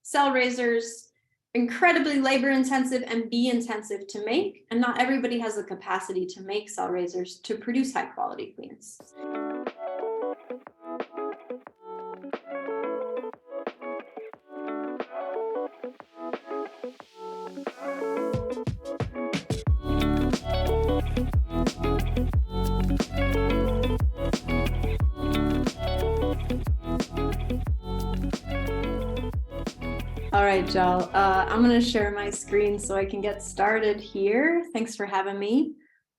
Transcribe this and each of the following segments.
cell raisers, incredibly labor intensive and bee intensive to make, and not everybody has the capacity to make cell raisers to produce high quality queens. All right, y'all, I'm gonna share my screen so I can get started here. Thanks for having me.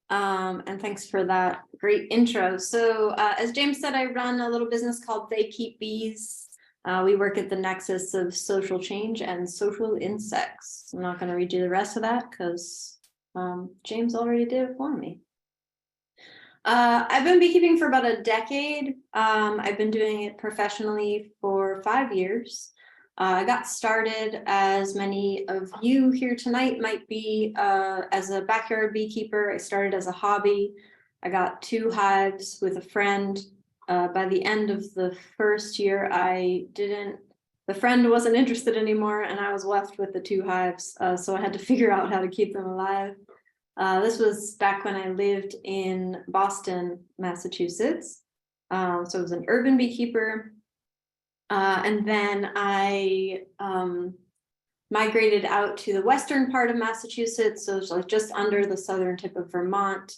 And thanks for that great intro. So as James said, I run a little business called They Keep Bees. We work at the nexus of social change and social insects. I'm not gonna read you the rest of that because James already did it for me. I've been beekeeping for about a decade. I've been doing it professionally for 5 years. I got started, as many of you here tonight might be, as a backyard beekeeper. I started as a hobby. I got 2 hives with a friend. By the end of the first year, the friend wasn't interested anymore, and I was left with the 2 hives. So I had to figure out how to keep them alive. This was back when I lived in Boston, Massachusetts. So I was an urban beekeeper. And then I migrated out to the western part of Massachusetts, so it's like just under the southern tip of Vermont,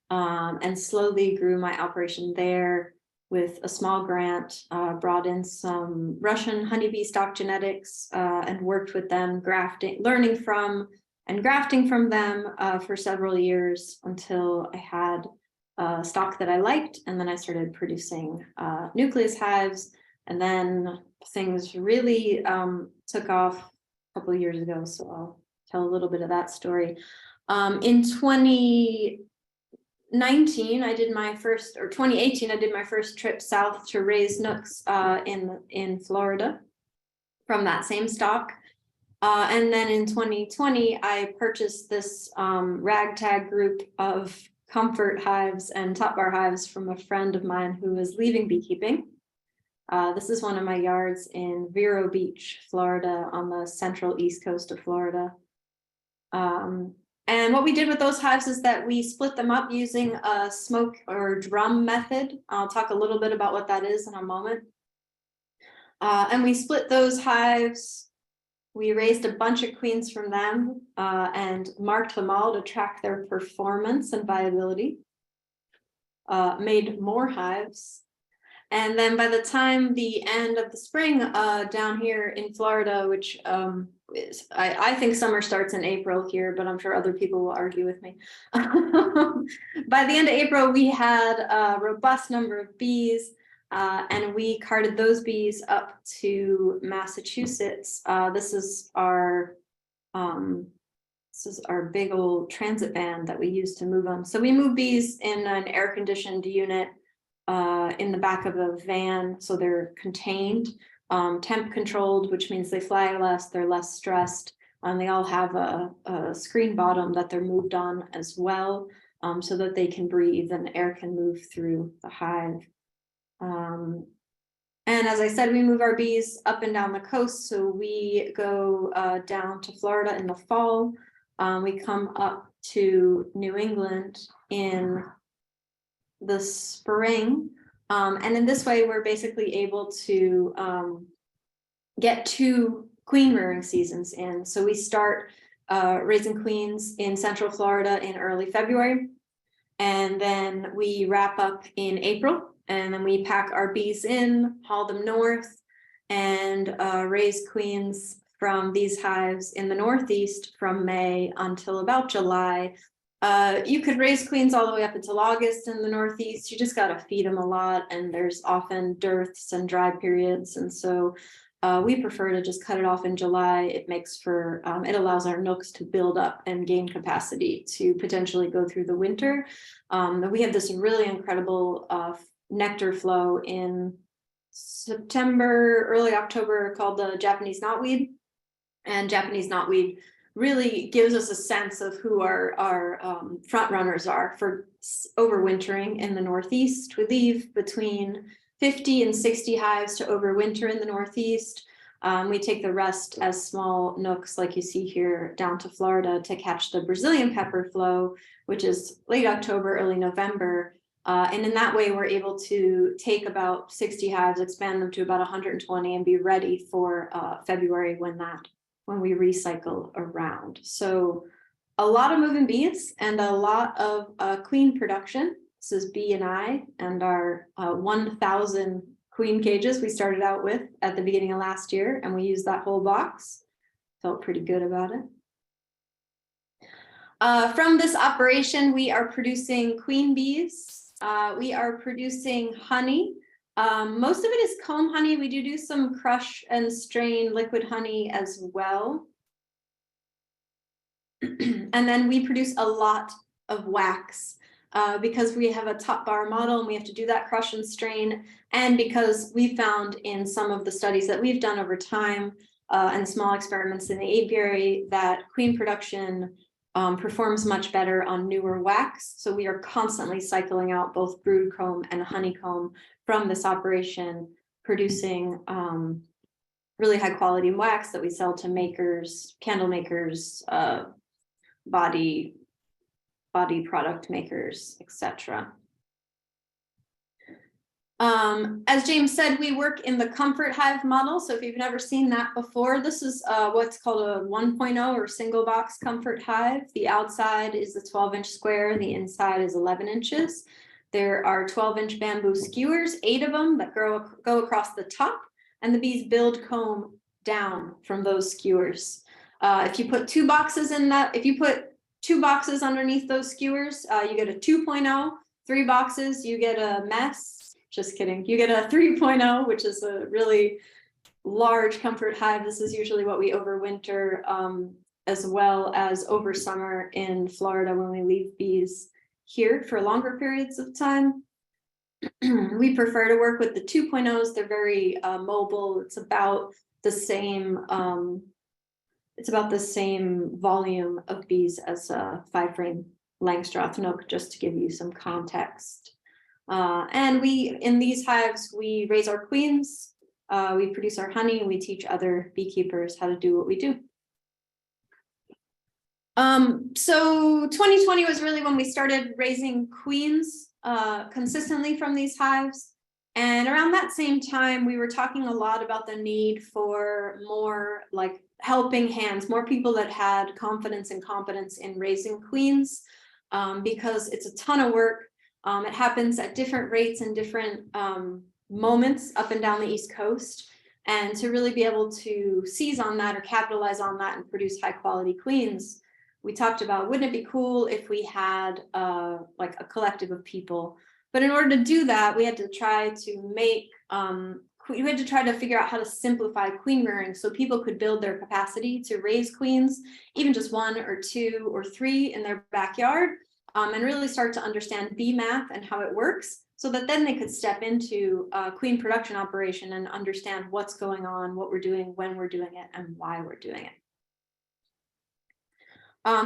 and slowly grew my operation there with a small grant, brought in some Russian honeybee stock genetics, and worked with them, learning from and grafting from them for several years until I had stock that I liked, and then I started producing nucleus hives. And then things really took off a couple of years ago, so I'll tell a little bit of that story. In 2019, I did my first, or 2018, I did my first trip south to raise nooks in Florida from that same stock. And then in 2020, I purchased this ragtag group of comfort hives and top bar hives from a friend of mine who was leaving beekeeping. This is one of my yards in Vero Beach, Florida, on the central east coast of Florida. And what we did with those hives is that we split them up using a smoke or drum method. I'll talk a little bit about what that is in a moment. And we split those hives. We raised a bunch of queens from them and marked them all to track their performance and viability. Made more hives. And then by the time the end of the spring down here in Florida, which I think summer starts in April here, but I'm sure other people will argue with me. By the end of April, we had a robust number of bees, and we carted those bees up to Massachusetts. This is our big old transit van that we use to move them. So we move bees in an air-conditioned unit in the back of a van, so they're contained, temp controlled, which means they fly less, they're less stressed, and they all have a screen bottom that they're moved on as well, so that they can breathe and air can move through the hive. And as I said, we move our bees up and down the coast, so we go down to Florida in the fall. We come up to New England in the spring, and in this way we're basically able to get 2 queen rearing seasons in. So we start raising queens in Central Florida in early February, and then we wrap up in April, and then we pack our bees in, haul them north, and raise queens from these hives in the Northeast from May until about July. You could raise queens all the way up until August in the Northeast. You just got to feed them a lot, and there's often dearths and dry periods. And so we prefer to just cut it off in July. It makes for, it allows our nooks to build up and gain capacity to potentially go through the winter. We have this really incredible nectar flow in September, early October, called the Japanese knotweed. And Japanese knotweed really gives us a sense of who our front runners are for overwintering in the Northeast. We leave between 50 and 60 hives to overwinter in the Northeast. We take the rest as small nooks like you see here down to Florida to catch the Brazilian pepper flow, which is late October, early November. And in that way, we're able to take about 60 hives, expand them to about 120 and be ready for February when we recycle around. So a lot of moving bees and a lot of queen production. This is B and I and our 1,000 queen cages we started out with at the beginning of last year, and we used that whole box. Felt pretty good about it. From this operation, we are producing queen bees. We are producing honey. Most of it is comb honey. We do some crush and strain liquid honey as well. And then we produce a lot of wax because we have a top bar model and we have to do that crush and strain. And because we found in some of the studies that we've done over time and small experiments in the apiary that queen production performs much better on newer wax. So we are constantly cycling out both brood comb and honeycomb from this operation, producing really high quality wax that we sell to makers, candle makers, body product makers, etc. As James said, we work in the comfort hive model. So if you've never seen that before, this is what's called a 1.0 or single box comfort hive. The outside is a 12-inch square. The inside is 11 inches. There are 12-inch bamboo skewers, 8 of them that go across the top, and the bees build comb down from those skewers. If you put 2 boxes in that, if you put 2 boxes underneath those skewers, you get a 2.0. 3 boxes, you get a mess. Just kidding. You get a 3.0, which is a really large comfort hive. This is usually what we overwinter, as well as over summer in Florida when we leave bees here for longer periods of time. We prefer to work with the 2.0s. They're very mobile. It's about the same. It's about the same volume of bees as a 5-frame Langstroth Nook, just to give you some context. And in these hives, we raise our queens, we produce our honey, and we teach other beekeepers how to do what we do. So 2020 was really when we started raising queens consistently from these hives. And around that same time, we were talking a lot about the need for more like helping hands, more people that had confidence and competence in raising queens, because it's a ton of work. It happens at different rates and different moments up and down the East Coast. And to really be able to seize on that or capitalize on that and produce high quality queens, we talked about, wouldn't it be cool if we had like a collective of people? But in order to do that, we had to try to make, we had to try to figure out how to simplify queen rearing so people could build their capacity to raise queens, even just 1 or 2 or 3 in their backyard, and really start to understand bee math and how it works, so that then they could step into a queen production operation and understand what's going on, what we're doing, when we're doing it, and why we're doing it.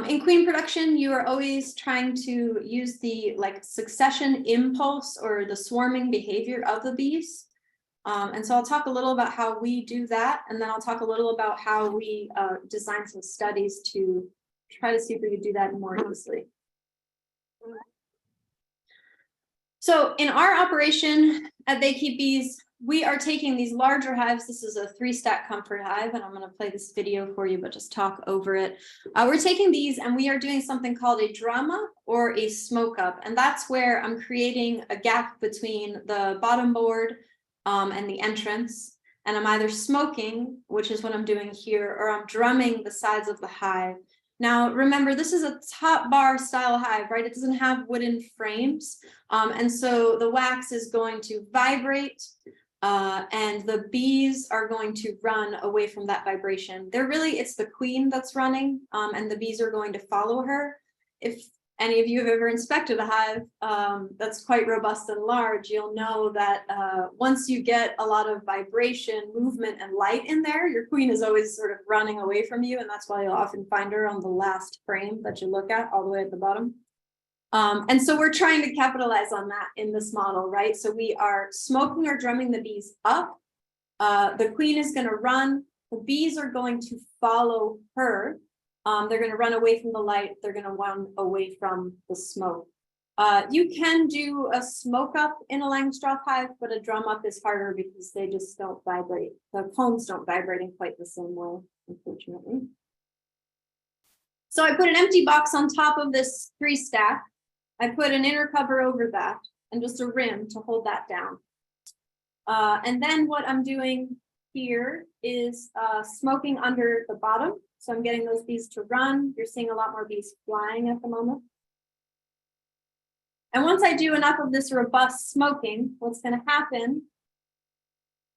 In queen production, you are always trying to use the succession impulse or the swarming behavior of the bees. And so I'll talk a little about how we do that, and then I'll talk a little about how we design some studies to try to see if we could do that more easily. So in our operation at They Keep Bees, we are taking these larger hives. This is a 3-stack comfort hive, and I'm going to play this video for you, but just talk over it. We're taking these and we are doing something called a drum up or a smoke up. And that's where I'm creating a gap between the bottom board and the entrance. And I'm either smoking, which is what I'm doing here, or I'm drumming the sides of the hive. Now, remember, this is a top bar style hive, right? It doesn't have wooden frames. And so the wax is going to vibrate and the bees are going to run away from that vibration. It's the queen that's running and the bees are going to follow her. If any of you have ever inspected a hive that's quite robust and large, you'll know that once you get a lot of vibration, movement, and light in there, your queen is always sort of running away from you, and that's why you'll often find her on the last frame that you look at, all the way at the bottom. And so we're trying to capitalize on that in this model, right? So we are smoking or drumming the bees up, The queen is going to run. The bees are going to follow her. They're going to run away from the light. They're going to run away from the smoke. You can do a smoke up in a Langstroth hive, but a drum up is harder because they just don't vibrate. The combs don't vibrate in quite the same way, unfortunately. So I put an empty box on top of this 3 stack. I put an inner cover over that and just a rim to hold that down. And then what I'm doing here is smoking under the bottom. So I'm getting those bees to run. You're seeing a lot more bees flying at the moment. And once I do enough of this robust smoking, what's going to happen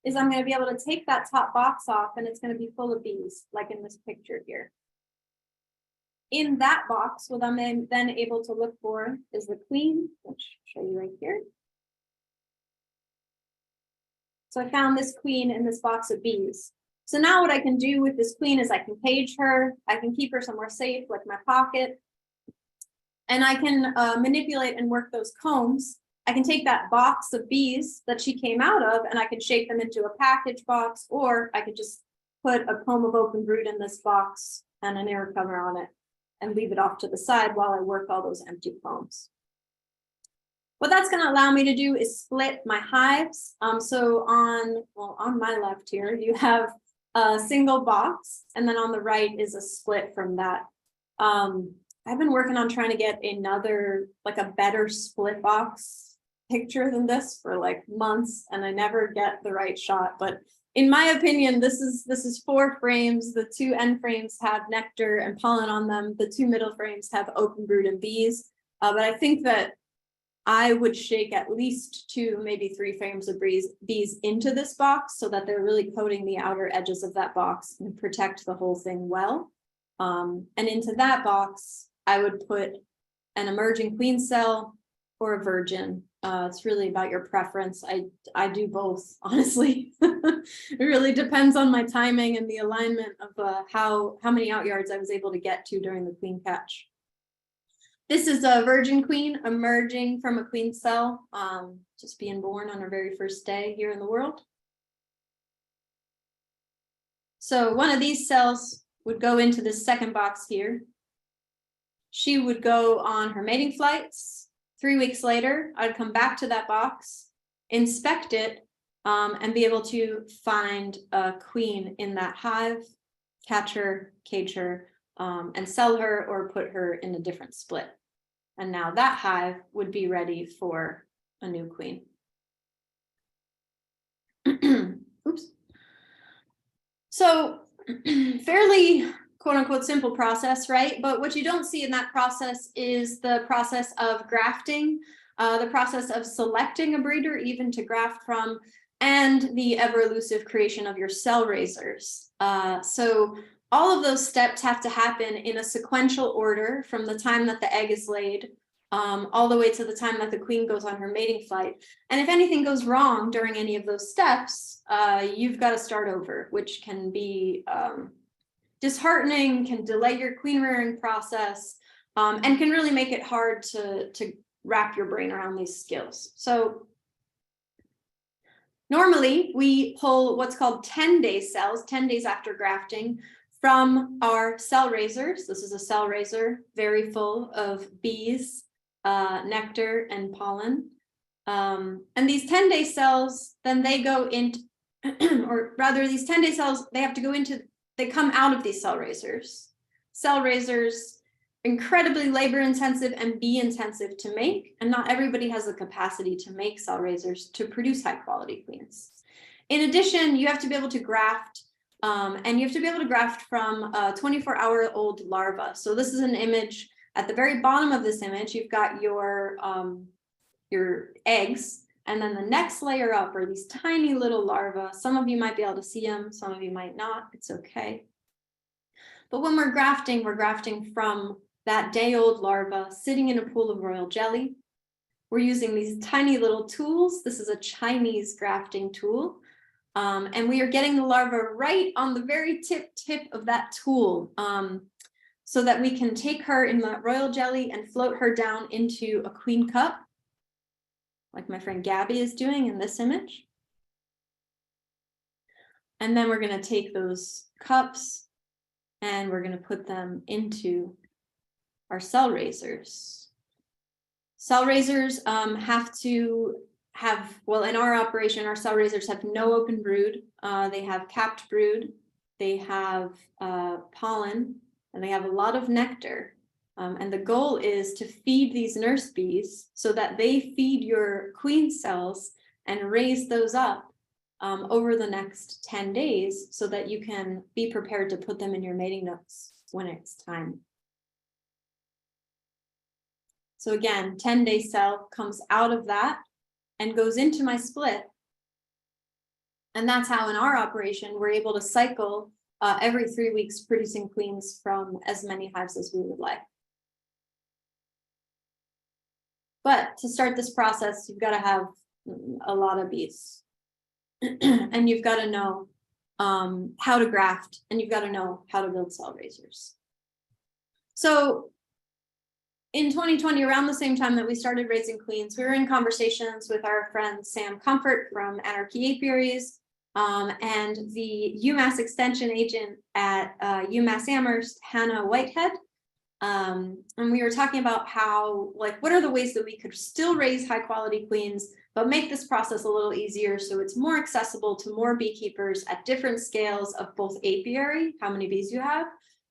is I'm going to be able to take that top box off and it's going to be full of bees, like in this picture here. In that box, what I'm then able to look for is the queen, which I'll show you right here. So I found this queen in this box of bees. So now what I can do with this queen is I can cage her, I can keep her somewhere safe, like my pocket, and I can manipulate and work those combs. I can take that box of bees that she came out of and I can shape them into a package box, or I could just put a comb of open brood in this box and an air cover on it and leave it off to the side while I work all those empty combs. What that's going to allow me to do is split my hives. So on my left here, you have a single box, and then on the right is a split from that. I've been working on trying to get another, like a better split box picture than this for like months, and I never get the right shot. But in my opinion, this is 4 frames. The 2 end frames have nectar and pollen on them. The 2 middle frames have open brood and bees. But I think that I would shake at least 2, maybe 3 frames of bees into this box so that they're really coating the outer edges of that box and protect the whole thing well. And into that box, I would put an emerging queen cell or a virgin. It's really about your preference. I do both, honestly. It really depends on my timing and the alignment of how many out yards I was able to get to during the queen catch. This is a virgin queen emerging from a queen cell, just being born on her very first day here in the world. So one of these cells would go into this second box here. She would go on her mating flights. 3 weeks later, I'd come back to that box, inspect it, and be able to find a queen in that hive, catch her, cage her, and sell her or put her in a different split. And now that hive would be ready for a new queen. Oops. So fairly quote unquote simple process, right? But what you don't see in that process is the process of grafting, the process of selecting a breeder even to graft from, and the ever elusive creation of your cell raisers. So all of those steps have to happen in a sequential order from the time that the egg is laid all the way to the time that the queen goes on her mating flight. And if anything goes wrong during any of those steps, you've got to start over, which can be disheartening, can delay your queen rearing process, and can really make it hard to wrap your brain around these skills. So normally we pull what's called 10-day cells, 10 days after grafting, from our cell raisers. This is a cell raiser, very full of bees, nectar, and pollen. And these 10-day cells, then they go into, or rather these 10-day cells, they have to go into, they come out of these cell raisers. Cell raisers, incredibly labor intensive and bee intensive to make, and not everybody has the capacity to make cell raisers to produce high quality queens. In addition, you have to be able to graft, and you have to be able to graft from a 24-hour-old larva. So this is an image. At the very bottom of this image, you've got your eggs, and then the next layer up are these tiny little larvae. Some of you might be able to see them, some of you might not. It's okay. But when we're grafting from that day-old larva sitting in a pool of royal jelly. We're using these tiny little tools. This is a Chinese grafting tool. And we are getting the larva right on the very tip of that tool, so that we can take her in that royal jelly and float her down into a queen cup, like my friend Gabby is doing in this image. And then we're going to take those cups and we're going to put them into our cell raisers. Cell raisers have to have, well, in our operation, our cell raisers have no open brood. They have capped brood. They have pollen, and they have a lot of nectar. And the goal is to feed these nurse bees so that they feed your queen cells and raise those up over the next 10 days so that you can be prepared to put them in your mating nooks when it's time. So again, 10-day cell comes out of that and goes into my split. And that's how in our operation, we're able to cycle every 3 weeks, producing queens from as many hives as we would like. But to start this process, you've got to have a lot of bees. And you've got to know how to graft, and you've got to know how to build cell raisers. So in 2020, around the same time that we started raising queens, we were in conversations with our friend Sam Comfort from Anarchy Apiaries and the UMass Extension agent at UMass Amherst, Hannah Whitehead. And we were talking about how, like, what are the ways that we could still raise high quality queens, but make this process a little easier so it's more accessible to more beekeepers at different scales of both apiary, how many bees you have,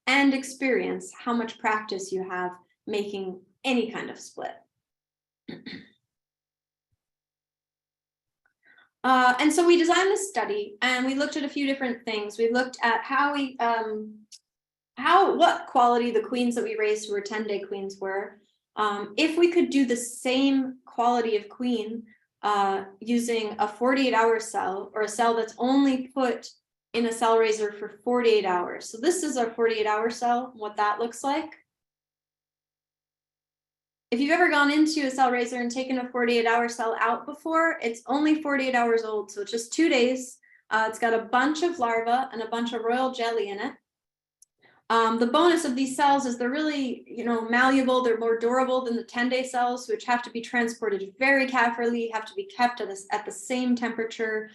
and experience, how much practice you have making any kind of split. And so we designed this study and we looked at a few different things. We looked at how we, what quality the queens that we raised who were 10-day queens were. If we could do the same quality of queen using a 48-hour cell, or a cell that's only put in a cell raiser for 48 hours. So this is our 48-hour cell, what that looks like. If you've ever gone into a cell raiser and taken a 48-hour cell out before, it's only 48 hours old, so it's just 2 days. It's got a bunch of larvae and a bunch of royal jelly in it. The bonus of these cells is they're really, malleable. They're more durable than the 10-day cells, which have to be transported very carefully, have to be kept at the same temperature.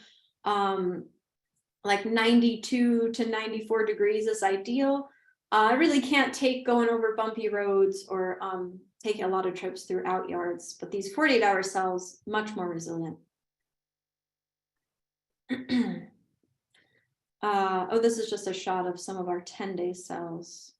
Like 92 to 94 degrees is ideal. I really can't take going over bumpy roads or taking a lot of trips through out yards, but these 48-hour cells, much more resilient. Oh, this is just a shot of some of our 10-day cells.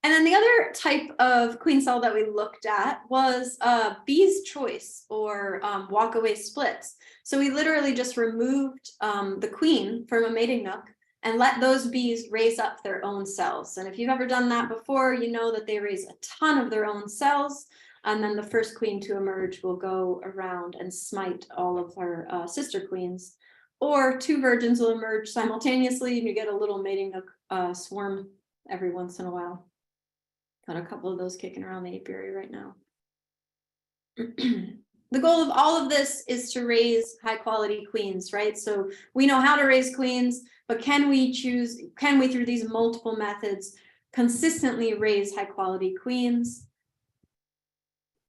And then the other type of queen cell that we looked at was bee's choice, or walk-away splits. So we literally just removed the queen from a mating nook and let those bees raise up their own cells. And if you've ever done that before, you know that they raise a ton of their own cells, and then the first queen to emerge will go around and smite all of her sister queens. Or 2 virgins will emerge simultaneously, and you get a little mating nook swarm every once in a while. Got a couple of those kicking around the apiary right now. The goal of all of this is to raise high quality queens, right? So we know how to raise queens, but can we through these multiple methods consistently raise high quality queens?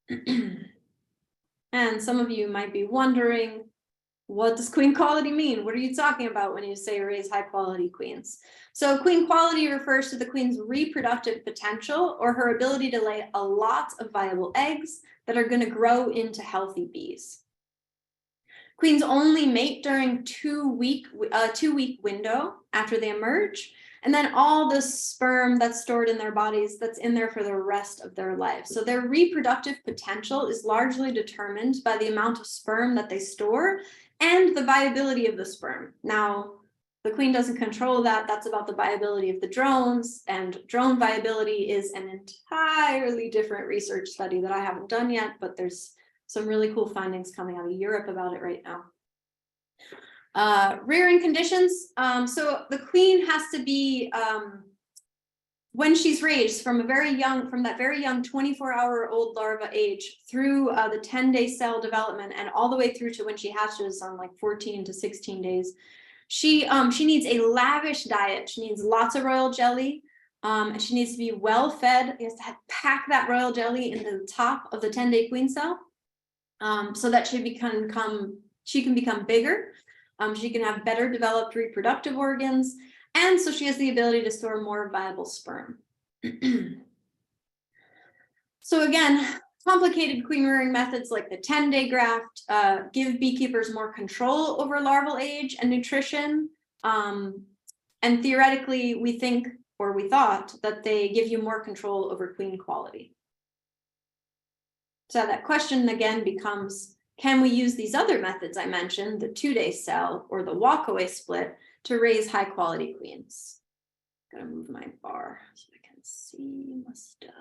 And some of you might be wondering, what does queen quality mean? What are you talking about when you say raise high quality queens? So queen quality refers to the queen's reproductive potential, or her ability to lay a lot of viable eggs that are going to grow into healthy bees. Queens only mate during 2-week window after they emerge, and then all the sperm that's stored in their bodies, that's in there for the rest of their lives. So their reproductive potential is largely determined by the amount of sperm that they store and the viability of the sperm. Now, the queen doesn't control that. That's about the viability of the drones, and drone viability is an entirely different research study that I haven't done yet, but there's some really cool findings coming out of Europe about it right now. Rearing conditions. So the queen has to be, when she's raised from that very young 24-hour-old larva age through the 10-day cell development and all the way through to when she hatches on like 14 to 16 days, she needs a lavish diet. She needs lots of royal jelly. She needs to be well fed. You have to pack that royal jelly into the top of the 10-day queen cell so that she can become bigger. She can have better developed reproductive organs, and so she has the ability to store more viable sperm. So again, complicated queen rearing methods like the 10-day graft give beekeepers more control over larval age and nutrition. And theoretically, we think, or we thought, that they give you more control over queen quality. So that question again becomes, can we use these other methods I mentioned, the 2-day cell or the walkaway split, to raise high quality queens? Gotta move my bar so I can see my stuff.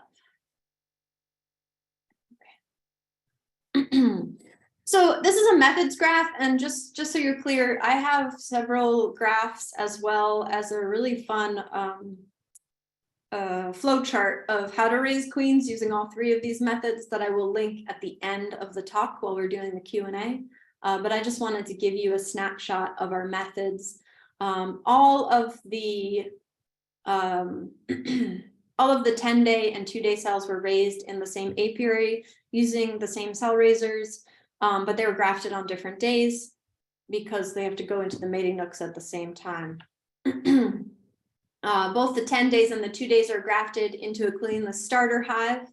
So this is a methods graph, and just so you're clear, I have several graphs as well as a really fun flow chart of how to raise queens using all 3 of these methods that I will link at the end of the talk while we're doing the Q&A. But I just wanted to give you a snapshot of our methods. All of the 10-day and 2-day cells were raised in the same apiary using the same cell raisers, but they were grafted on different days because they have to go into the mating nooks at the same time. Both the 10 days and the 2 days are grafted into a queenless starter hive.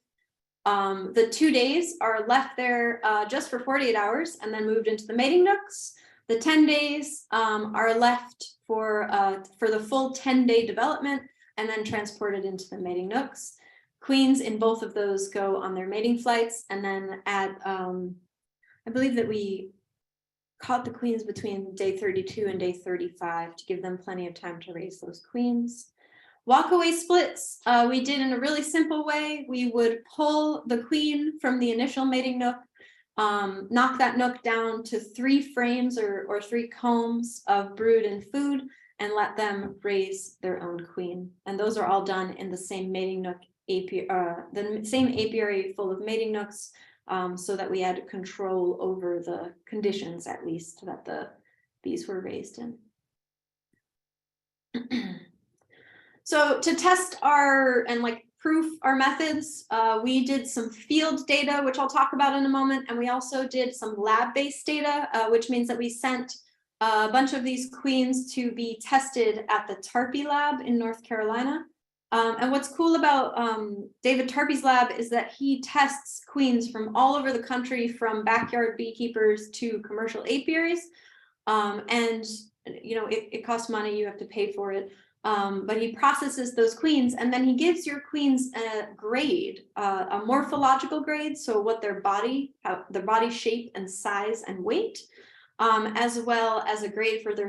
The 2 days are left there just for 48 hours and then moved into the mating nooks. The 10 days are left for the full 10-day development and then transported into the mating nooks. Queens in both of those go on their mating flights, and then at, I believe that we caught the queens between day 32 and day 35 to give them plenty of time to raise those queens. Walkaway splits, we did in a really simple way. We would pull the queen from the initial mating nook, knock that nook down to 3 frames or 3 combs of brood and food, and let them raise their own queen. And those are all done in the same mating nook, the same apiary full of mating nooks, so that we had control over the conditions, at least, that the bees were raised in. So to test and proof our methods, we did some field data, which I'll talk about in a moment, and we also did some lab-based data, which means that we sent a bunch of these queens to be tested at the Tarpey lab in North Carolina. And what's cool about David Tarpey's lab is that he tests queens from all over the country, from backyard beekeepers to commercial apiaries. And it costs money, you have to pay for it. But he processes those queens, and then he gives your queens a grade, a morphological grade, so what their body shape and size and weight, as well as a grade for their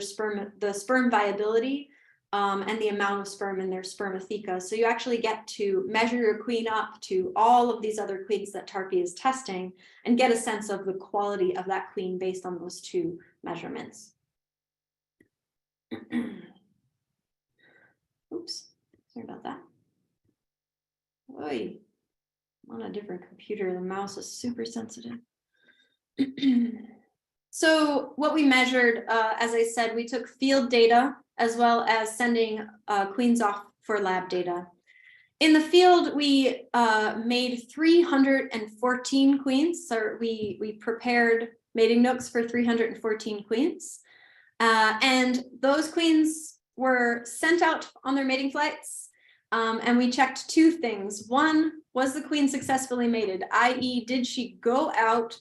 the sperm viability, and the amount of sperm in their spermatheca. So you actually get to measure your queen up to all of these other queens that Tarpey is testing and get a sense of the quality of that queen based on those 2 measurements. Oops, sorry about that. Oy, I'm on a different computer. The mouse is super sensitive. So what we measured, as I said, we took field data as well as sending queens off for lab data. In the field, we made 314 queens. So we prepared mating nooks for 314 queens. And those queens were sent out on their mating flights, and we checked 2 things. One, was the queen successfully mated, i.e. did she go out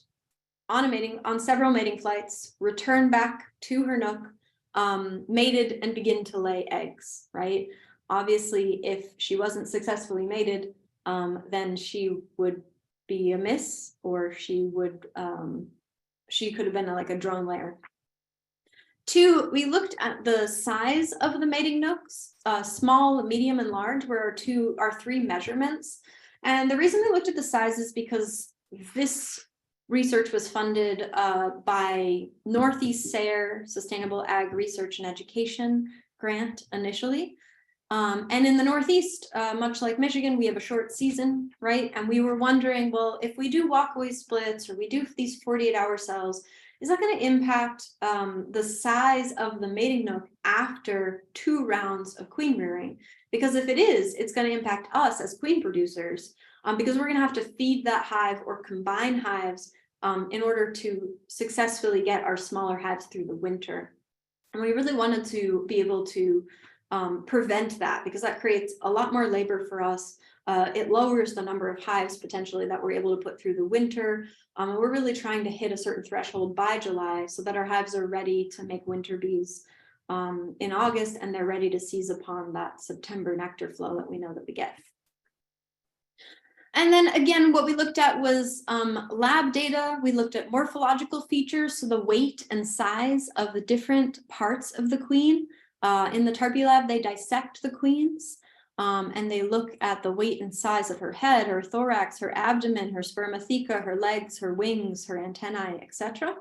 on several mating flights, return back to her nook, mated, and begin to lay eggs, right? Obviously, if she wasn't successfully mated, then she would be a miss, or she could have been like a drone layer. 2, we looked at the size of the mating nooks, small, medium, and large were our 3 measurements. And the reason we looked at the size is because this research was funded by Northeast SARE Sustainable Ag Research and Education grant initially. And in the Northeast, much like Michigan, we have a short season, right? And we were wondering, well, if we do walkaway splits or we do these 48-hour cells, is that going to impact the size of the mating nook after 2 rounds of queen rearing? Because if it is, it's going to impact us as queen producers, because we're going to have to feed that hive or combine hives in order to successfully get our smaller hives through the winter. And we really wanted to be able to prevent that, because that creates a lot more labor for us. It lowers the number of hives potentially that we're able to put through the winter. And we're really trying to hit a certain threshold by July so that our hives are ready to make winter bees in August, and they're ready to seize upon that September nectar flow that we know that we get. And then again, what we looked at was lab data. We looked at morphological features, so the weight and size of the different parts of the queen. In the Tarpey lab, they dissect the queens and they look at the weight and size of her head, her thorax, her abdomen, her spermatheca, her legs, her wings, her antennae, etc.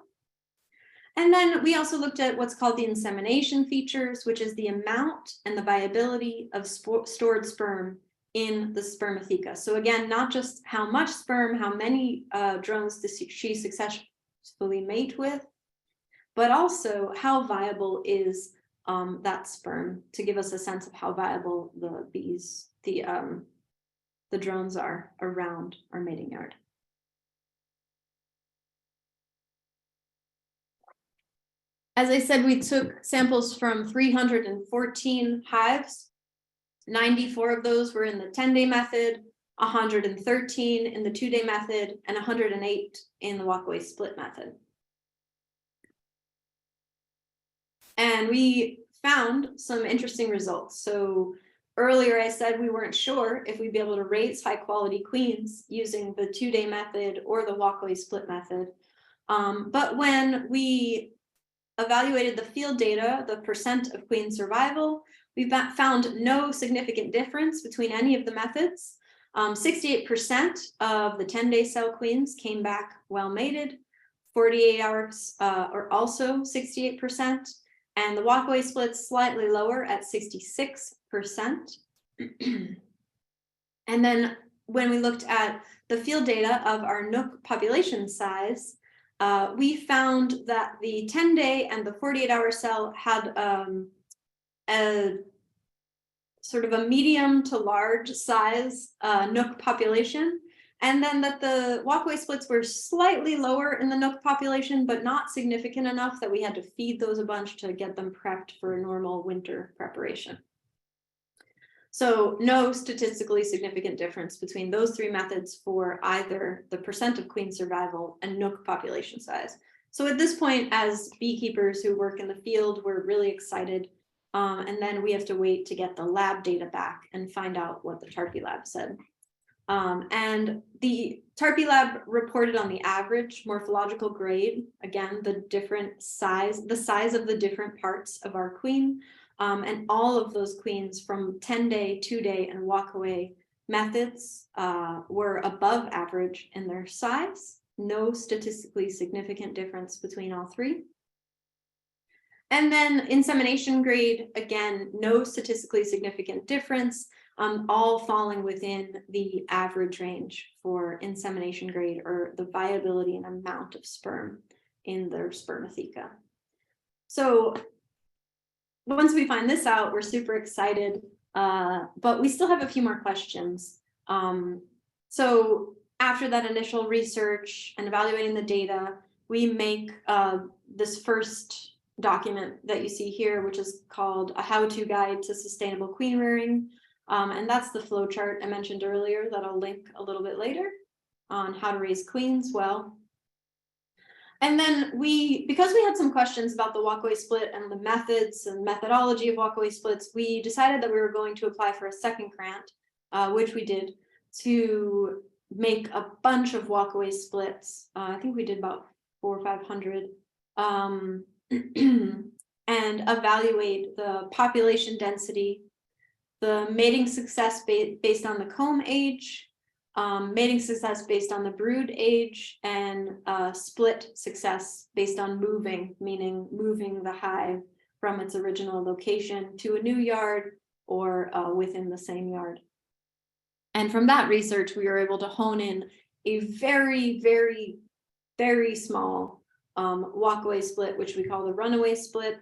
And then we also looked at what's called the insemination features, which is the amount and the viability of stored sperm in the spermatheca. So again, not just how much sperm, how many drones does she successfully mate with, but also how viable is that sperm, to give us a sense of how viable the bees, the drones are around our mating yard. As I said, we took samples from 314 hives. 94 of those were in the 10-day method, 113 in the 2-day method, and 108 in the walkaway split method. And we found some interesting results. So earlier I said we weren't sure if we'd be able to raise high quality queens using the 2-day method or the walkaway split method. But when we evaluated the field data, the percent of queen survival, we found no significant difference between any of the methods. 68% of the 10-day cell queens came back well mated. 48 hours are also 68%, and the walkaway splits slightly lower at 66%. And then when we looked at the field data of our Nook population size, we found that the 10-day and the 48-hour cell had a sort of a medium to large size Nook population, and then that the walkaway splits were slightly lower in the Nook population, but not significant enough that we had to feed those a bunch to get them prepped for a normal winter preparation. So no statistically significant difference between those 3 methods for either the percent of queen survival and Nook population size. So at this point, as beekeepers who work in the field, we're really excited. And then we have to wait to get the lab data back and find out what the Tarpey lab said. And the Tarpey lab reported on the average morphological grade, again, the different size, the size of the different parts of our queen. And all of those queens from 10-day, 2-day, and walkaway methods were above average in their size. No statistically significant difference between all 3. And then insemination grade, again, no statistically significant difference, all falling within the average range for insemination grade, or the viability and amount of sperm in their spermatheca. So once we find this out, we're super excited, but we still have a few more questions. So after that initial research and evaluating the data, we make this first document that you see here, which is called a how-to guide to sustainable queen rearing. And that's the flow chart I mentioned earlier that I'll link a little bit later on how to raise queens well. And then because we had some questions about the walkaway split and the methods and methodology of walkaway splits, we decided that we were going to apply for a second grant, which we did, to make a bunch of walkaway splits. I think we did about 400 or 500, and evaluate the population density, the mating success based on the comb age, mating success based on the brood age, and split success based on moving, meaning moving the hive from its original location to a new yard or within the same yard. And from that research, we were able to hone in a very, very, very small walkaway split, which we call the runaway split.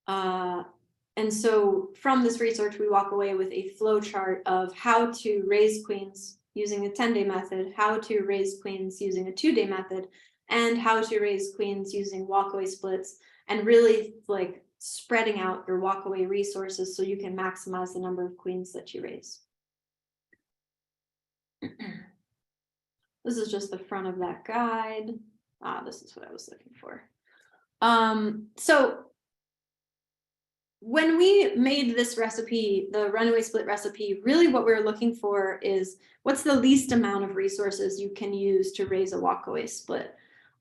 And so from this research, we walk away with a flow chart of how to raise queens using a 10-day method, how to raise queens using a 2-day method, and how to raise queens using walkaway splits, and really like spreading out your walkaway resources so you can maximize the number of queens that you raise. This is just the front of that guide. This is what I was looking for. So when we made this recipe, the runaway split recipe, really what we're looking for is what's the least amount of resources you can use to raise a walkaway split.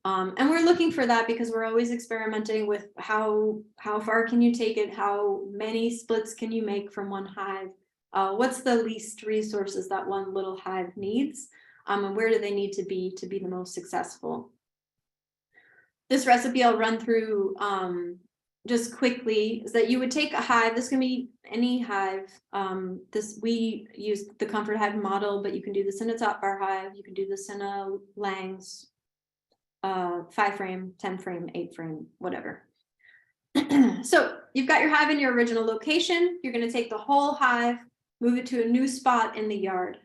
And we're looking for that because we're always experimenting with how far can you take it, how many splits can you make from one hive, what's the least resources that one little hive needs, and where do they need to be the most successful. This recipe I'll run through just quickly is that you would take a hive. This can be any hive. We use the comfort hive model, but you can do this in a top bar hive. You can do this in a Lang's 5-frame, 10-frame, 8-frame, whatever. So you've got your hive in your original location. You're going to take the whole hive, move it to a new spot in the yard.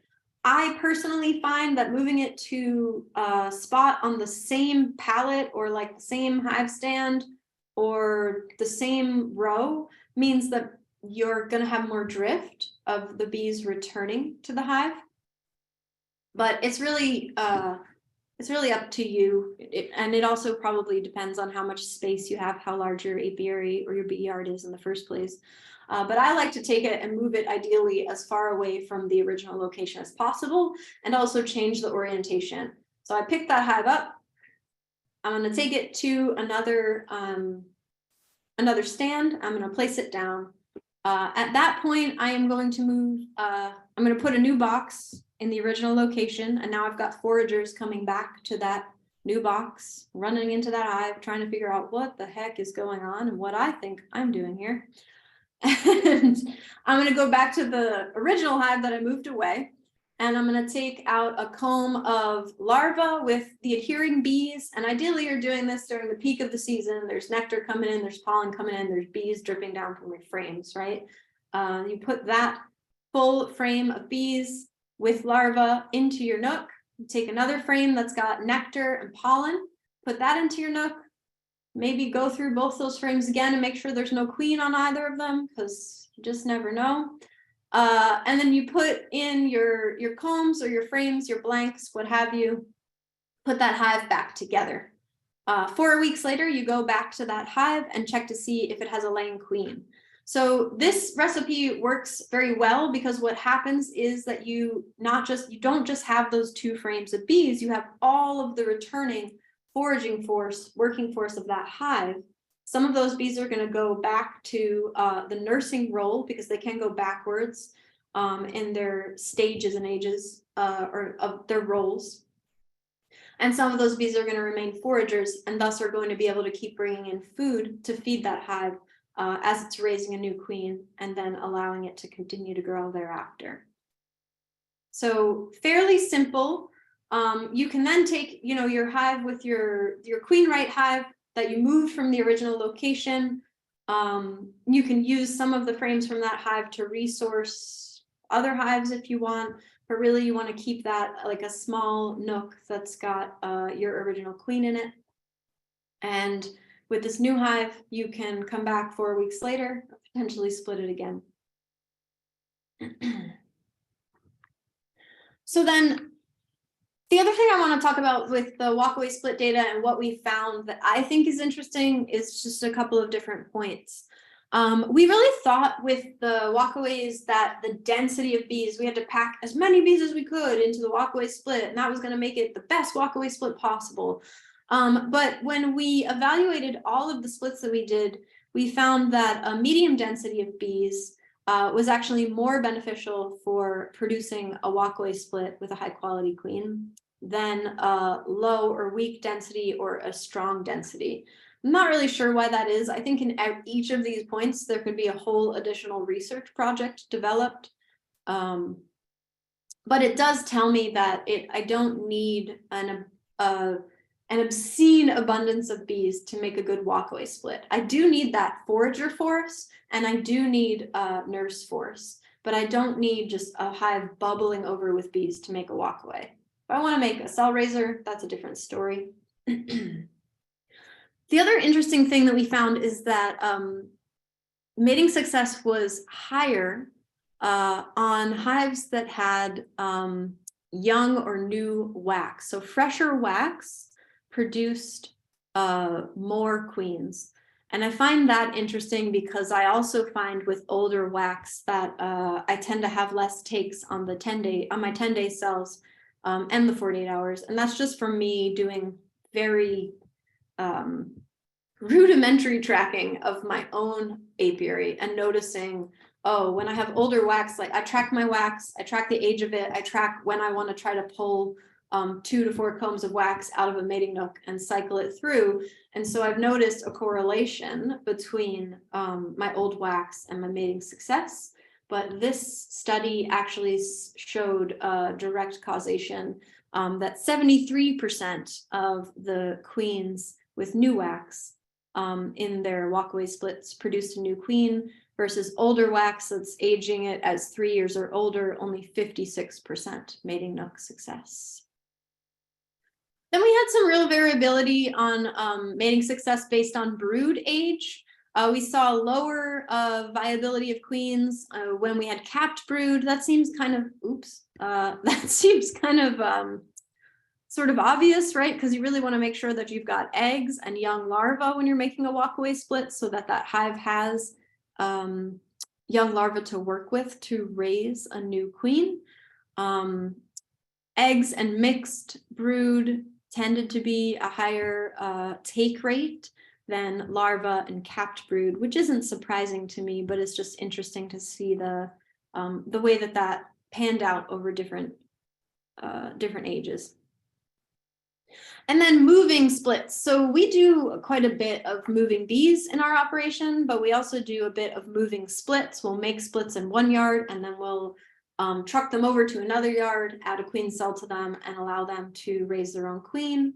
I personally find that moving it to a spot on the same pallet or like the same hive stand or the same row means that you're going to have more drift of the bees returning to the hive. But it's really up to you. And it also probably depends on how much space you have, how large your apiary or your bee yard is in the first place. But I like to take it and move it ideally as far away from the original location as possible, and also change the orientation. So I picked that hive up. I'm going to take it to another stand. I'm going to place it down. At that point, I am going to move, I'm going to put a new box in the original location. And now I've got foragers coming back to that new box, running into that hive, trying to figure out what the heck is going on and what I think I'm doing here. And I'm going to go back to the original hive that I moved away. And I'm going to take out a comb of larvae with the adhering bees. And ideally, you're doing this during the peak of the season. There's nectar coming in, there's pollen coming in, there's bees dripping down from your frames, right? You put that full frame of bees with larvae into your nook. You take another frame that's got nectar and pollen, put that into your nook. Maybe go through both those frames again and make sure there's no queen on either of them, because you just never know. And then you put in your combs or your frames, your blanks, what have you, put that hive back together. 4 weeks later, you go back to that hive and check to see if it has a laying queen. So this recipe works very well because what happens is that you don't just have those 2 frames of bees, you have all of the returning foraging force, working force of that hive. Some of those bees are going to go back to the nursing role because they can go backwards in their stages and ages or of their roles. And some of those bees are going to remain foragers and thus are going to be able to keep bringing in food to feed that hive as it's raising a new queen and then allowing it to continue to grow thereafter. So fairly simple. You can then take, your hive with your queen right hive that you moved from the original location. You can use some of the frames from that hive to resource other hives if you want, but really you want to keep that like a small nook that's got your original queen in it. And with this new hive, you can come back 4 weeks later, potentially split it again. So then the other thing I want to talk about with the walkaway split data and what we found that I think is interesting is just a couple of different points. We really thought with the walkaways that the density of bees, we had to pack as many bees as we could into the walkaway split, and that was going to make it the best walkaway split possible. But when we evaluated all of the splits that we did, we found that a medium density of bees was actually more beneficial for producing a walkaway split with a high quality queen than a low or weak density or a strong density. I'm not really sure why that is. I think in each of these points, there could be a whole additional research project developed. But it does tell me that I don't need an obscene abundance of bees to make a good walkaway split. I do need that forager force, and I do need nurse force, but I don't need just a hive bubbling over with bees to make a walkaway. If I want to make a cell raiser, that's a different story. The other interesting thing that we found is that mating success was higher on hives that had young or new wax. So fresher wax produced more queens. And I find that interesting because I also find with older wax that I tend to have less takes on the 10-day, on my 10-day cells and the 48 hours. And that's just from me doing very rudimentary tracking of my own apiary and noticing, oh, when I have older wax, like I track my wax, I track the age of it, I track when I want to try to pull 2 to 4 combs of wax out of a mating nook and cycle it through. And so I've noticed a correlation between my old wax and my mating success. But this study actually showed direct causation that 73% of the queens with new wax in their walkaway splits produced a new queen, versus older wax that's aging it as 3 years or older, only 56% mating nook success. Then we had some real variability on mating success based on brood age. We saw lower viability of queens when we had capped brood. That seems kind of, that seems kind of sort of obvious, right? Because you really want to make sure that you've got eggs and young larvae when you're making a walkaway split, so that that hive has young larvae to work with to raise a new queen. Eggs and mixed brood tended to be a higher take rate than larvae and capped brood, which isn't surprising to me, but it's just interesting to see the way that that panned out over different ages. And then moving splits. So we do quite a bit of moving bees in our operation, but we also do a bit of moving splits. We'll make splits in one yard and then we'll truck them over to another yard, add a queen cell to them and allow them to raise their own queen.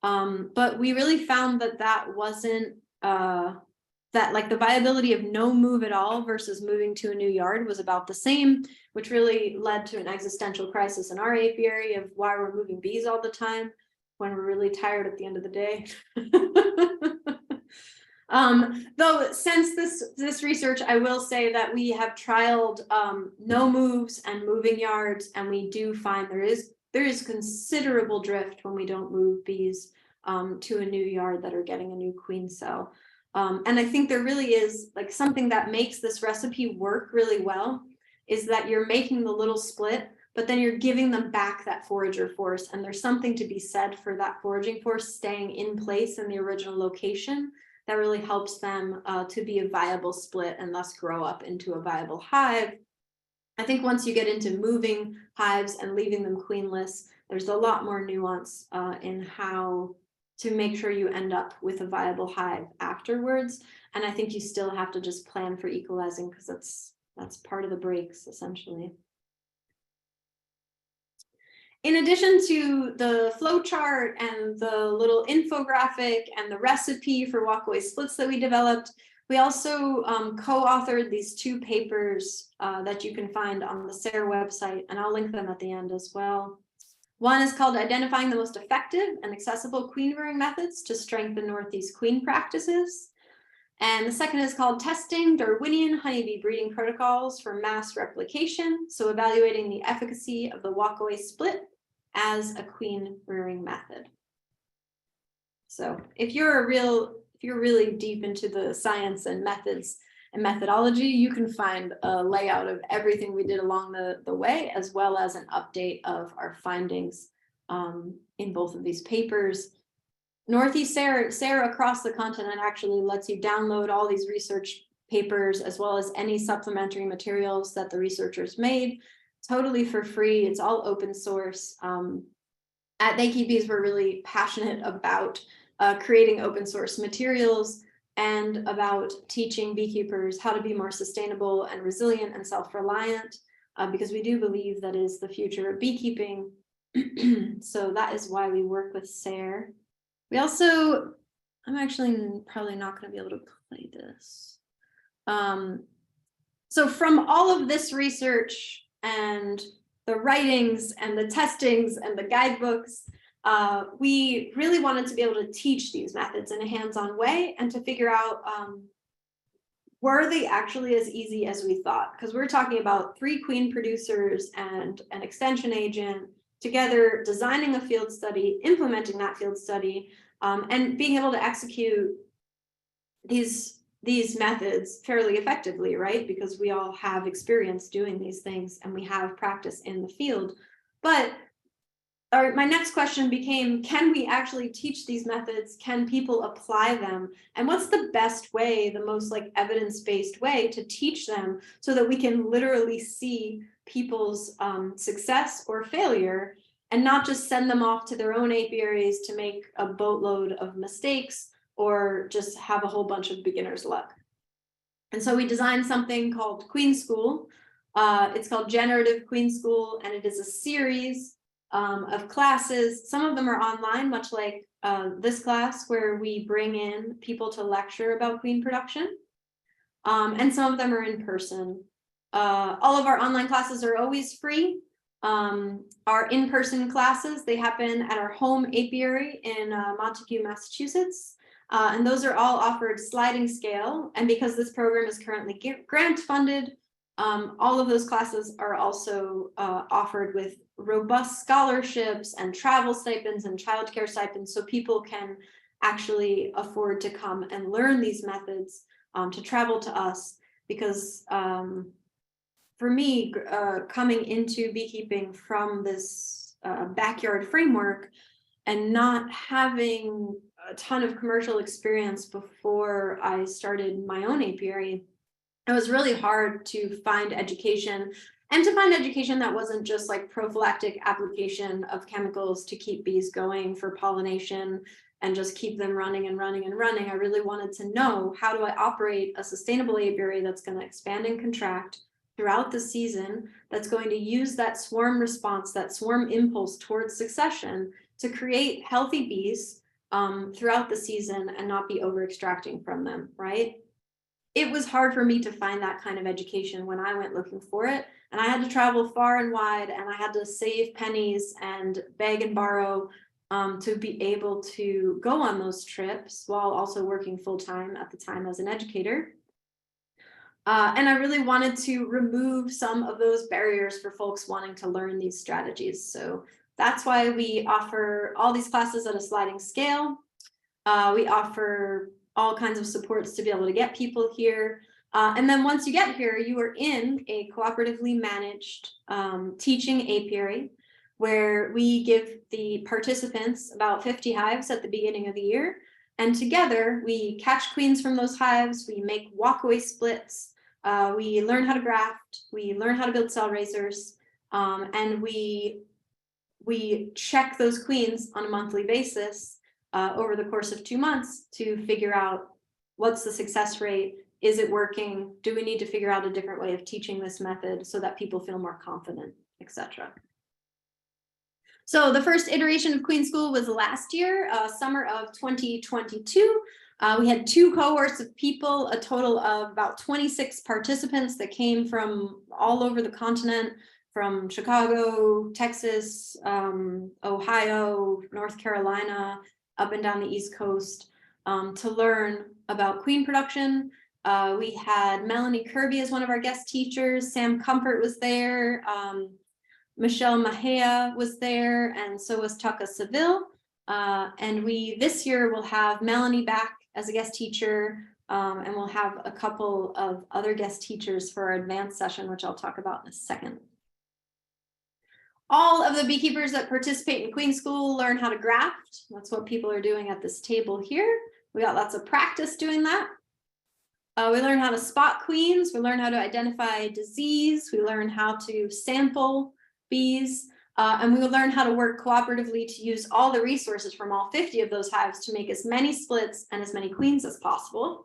But we really found that that wasn't, that like the viability of no move at all versus moving to a new yard was about the same, which really led to an existential crisis in our apiary of why we're moving bees all the time when we're really tired at the end of the day. Though since this research, I will say that we have trialed no moves and moving yards, and we do find there is considerable drift when we don't move bees to a new yard that are getting a new queen cell. And I think there really is like something that makes this recipe work really well is that you're making the little split, but then you're giving them back that forager force. And there's something to be said for that foraging force staying in place in the original location that really helps them to be a viable split and thus grow up into a viable hive. I think once you get into moving hives and leaving them queenless, there's a lot more nuance in how to make sure you end up with a viable hive afterwards. And I think you still have to just plan for equalizing because that's part of the breaks essentially. In addition to the flow chart and the little infographic and the recipe for walkaway splits that we developed, we also co-authored these 2 papers that you can find on the SARE website, and I'll link them at the end as well. One is called Identifying the Most Effective and Accessible Queen Rearing Methods to Strengthen Northeast Queen Practices. And the second is called Testing Darwinian Honeybee Breeding Protocols for Mass Replication. So evaluating the efficacy of the walkaway split as a queen rearing method. So if you're really deep into the science and methods and methodology, you can find a layout of everything we did along the way, as well as an update of our findings in both of these papers. Northeast SARE across the continent actually lets you download all these research papers as well as any supplementary materials that the researchers made totally for free. It's all open source. At They Keep Bees, we're really passionate about creating open source materials and about teaching beekeepers how to be more sustainable and resilient and self-reliant, because we do believe that is the future of beekeeping. So that is why we work with SARE. We also, I'm actually probably not going to be able to play this. So from all of this research and the writings and the testings and the guidebooks, we really wanted to be able to teach these methods in a hands-on way and to figure out were they actually as easy as we thought? Because we're talking about 3 queen producers and an extension agent together, designing a field study, implementing that field study, and being able to execute these methods fairly effectively, right? Because we all have experience doing these things and we have practice in the field. But my next question became, can we actually teach these methods? Can people apply them? And what's the best way, the most like evidence-based way to teach them so that we can literally see people's success or failure and not just send them off to their own apiaries to make a boatload of mistakes or just have a whole bunch of beginner's luck. And so we designed something called Queen School. It's called Generative Queen School, and it is a series of classes. Some of them are online, much like this class, where we bring in people to lecture about queen production. And some of them are in person. All of our online classes are always free. Our in-person classes, they happen at our home apiary in Montague, Massachusetts. And those are all offered sliding scale. And because this program is currently grant funded, all of those classes are also offered with robust scholarships and travel stipends and childcare stipends, so people can actually afford to come and learn these methods, to travel to us. Because for me, coming into beekeeping from this backyard framework and not having a ton of commercial experience before I started my own apiary, it was really hard to find education, and to find education that wasn't just like prophylactic application of chemicals to keep bees going for pollination and just keep them running and running and running. I really wanted to know, how do I operate a sustainable apiary that's going to expand and contract throughout the season, that's going to use that swarm response, that swarm impulse towards succession to create healthy bees throughout the season and not be over extracting from them, right? It was hard for me to find that kind of education when I went looking for it. And I had to travel far and wide, and I had to save pennies and beg and borrow to be able to go on those trips while also working full-time at the time as an educator. And I really wanted to remove some of those barriers for folks wanting to learn these strategies. So that's why we offer all these classes at a sliding scale. We offer all kinds of supports to be able to get people here. And then once you get here, you are in a cooperatively managed teaching apiary, where we give the participants about 50 hives at the beginning of the year. And together we catch queens from those hives, we make walkaway splits, we learn how to graft, we learn how to build cell raisers, and we check those queens on a monthly basis over the course of 2 months to figure out what's the success rate, is it working, do we need to figure out a different way of teaching this method so that people feel more confident, etc. So the first iteration of Queen School was last year, summer of 2022. We had 2 cohorts of people, a total of about 26 participants that came from all over the continent, from Chicago, Texas, Ohio, North Carolina, up and down the East Coast, to learn about queen production. We had Melanie Kirby as one of our guest teachers, Sam Comfort was there, Michelle Mahea was there, and so was Tucka Seville. And we this year will have Melanie back as a guest teacher, and we'll have a couple of other guest teachers for our advanced session, which I'll talk about in a second. All of the beekeepers that participate in Queen School learn how to graft. That's what people are doing at this table here. We got lots of practice doing that. We learn how to spot queens. We learn how to identify disease. We learn how to sample bees. And we will learn how to work cooperatively to use all the resources from all 50 of those hives to make as many splits and as many queens as possible.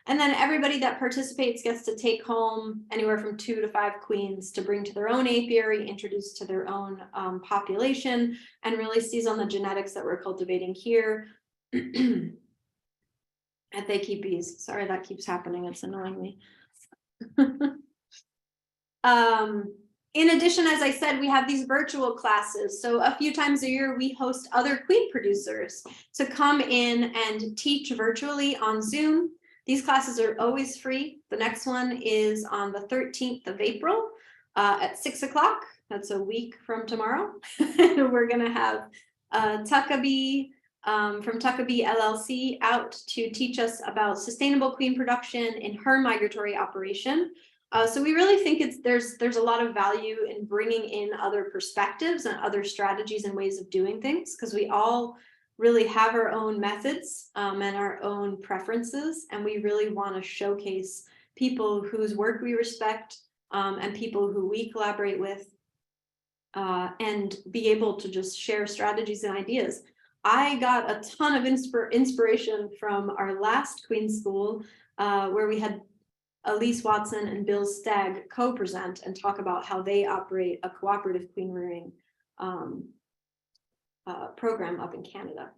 And then everybody that participates gets to take home anywhere from 2 to 5 queens to bring to their own apiary, introduce to their own population, and really seize on the genetics that we're cultivating here at They Keep Bees. Sorry, that keeps happening. It's annoying me. In addition, as I said, we have these virtual classes. So a few times a year, we host other queen producers to come in and teach virtually on Zoom. These classes are always free. The next one is on the 13th of April at 6 o'clock. That's a week from tomorrow. We're going to have Tuckabee from Tuckabee LLC out to teach us about sustainable queen production in her migratory operation. So we really think there's a lot of value in bringing in other perspectives and other strategies and ways of doing things, because we all really have our own methods and our own preferences, and we really want to showcase people whose work we respect and people who we collaborate with, and be able to just share strategies and ideas. I got a ton of inspiration from our last Queen School, where we had Elise Watson and Bill Stagg co-present and talk about how they operate a cooperative queen rearing program up in Canada.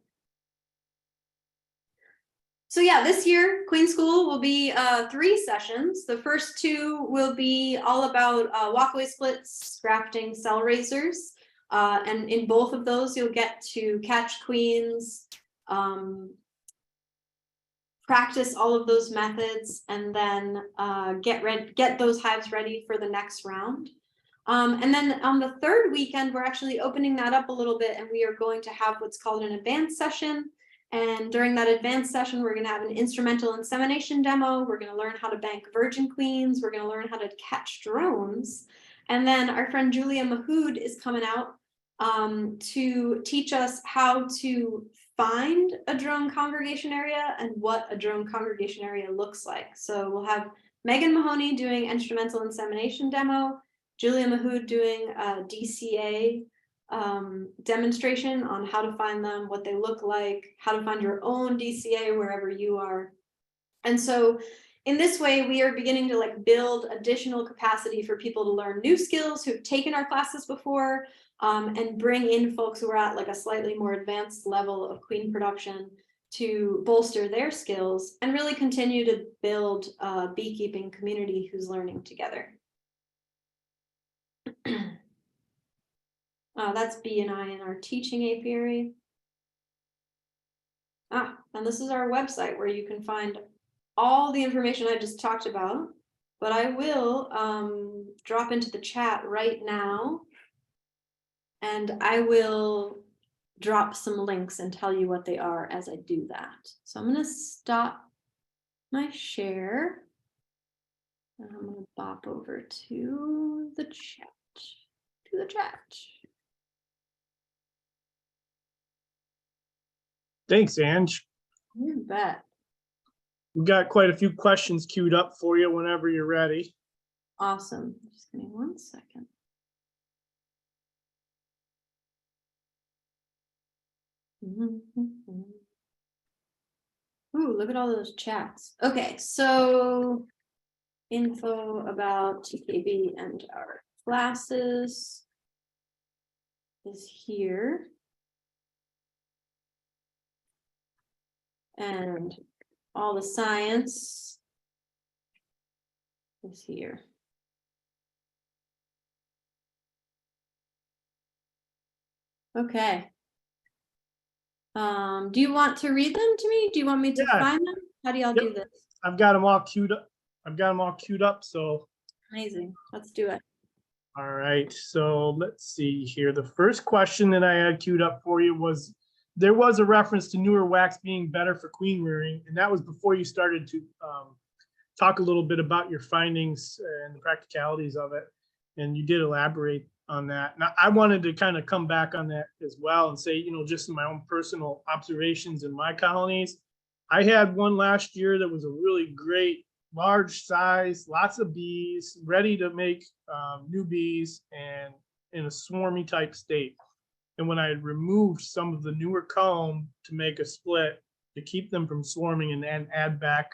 So yeah, this year Queen School will be 3 sessions. The first 2 will be all about walkaway splits, grafting, cell raisers. And in both of those, you'll get to catch queens, practice all of those methods, and then get those hives ready for the next round. And then on the 3rd weekend, we're actually opening that up a little bit, and we are going to have what's called an advanced session. And during that advanced session, we're going to have an instrumental insemination demo. We're going to learn how to bank virgin queens. We're going to learn how to catch drones. And then our friend Julia Mahood is coming out to teach us how to find a drone congregation area and what a drone congregation area looks like. So we'll have Megan Mahoney doing instrumental insemination demo, Julia Mahood doing a DCA demonstration on how to find them, what they look like, how to find your own DCA wherever you are. And so in this way, we are beginning to build additional capacity for people to learn new skills who've taken our classes before, and bring in folks who are at a slightly more advanced level of queen production to bolster their skills and really continue to build a beekeeping community who's learning together. That's B&I in our teaching apiary. And this is our website where you can find all the information I just talked about, but I will drop into the chat right now, and I will drop some links and tell you what they are as I do that. So I'm going to stop my share, and I'm going to bop over to the chat. Thanks, Ange. You bet. We've got quite a few questions queued up for you whenever you're ready. Awesome. Just give me 1 second. Ooh, look at all those chats. Okay, so info about TKB and our classes is here. And all the science is here. Okay. Do you want to read them to me? Do you want me to find them? How do y'all do this? I've got them all queued up. So amazing. Let's do it. All right. So let's see here. The first question that I had queued up for you was, there was a reference to newer wax being better for queen rearing, and that was before you started to talk a little bit about your findings and the practicalities of it. And you did elaborate on that. Now, I wanted to kind of come back on that as well and say, just in my own personal observations in my colonies, I had one last year that was a really great, large size, lots of bees, ready to make new bees and in a swarmy type state. And when I had removed some of the newer comb to make a split to keep them from swarming and then add back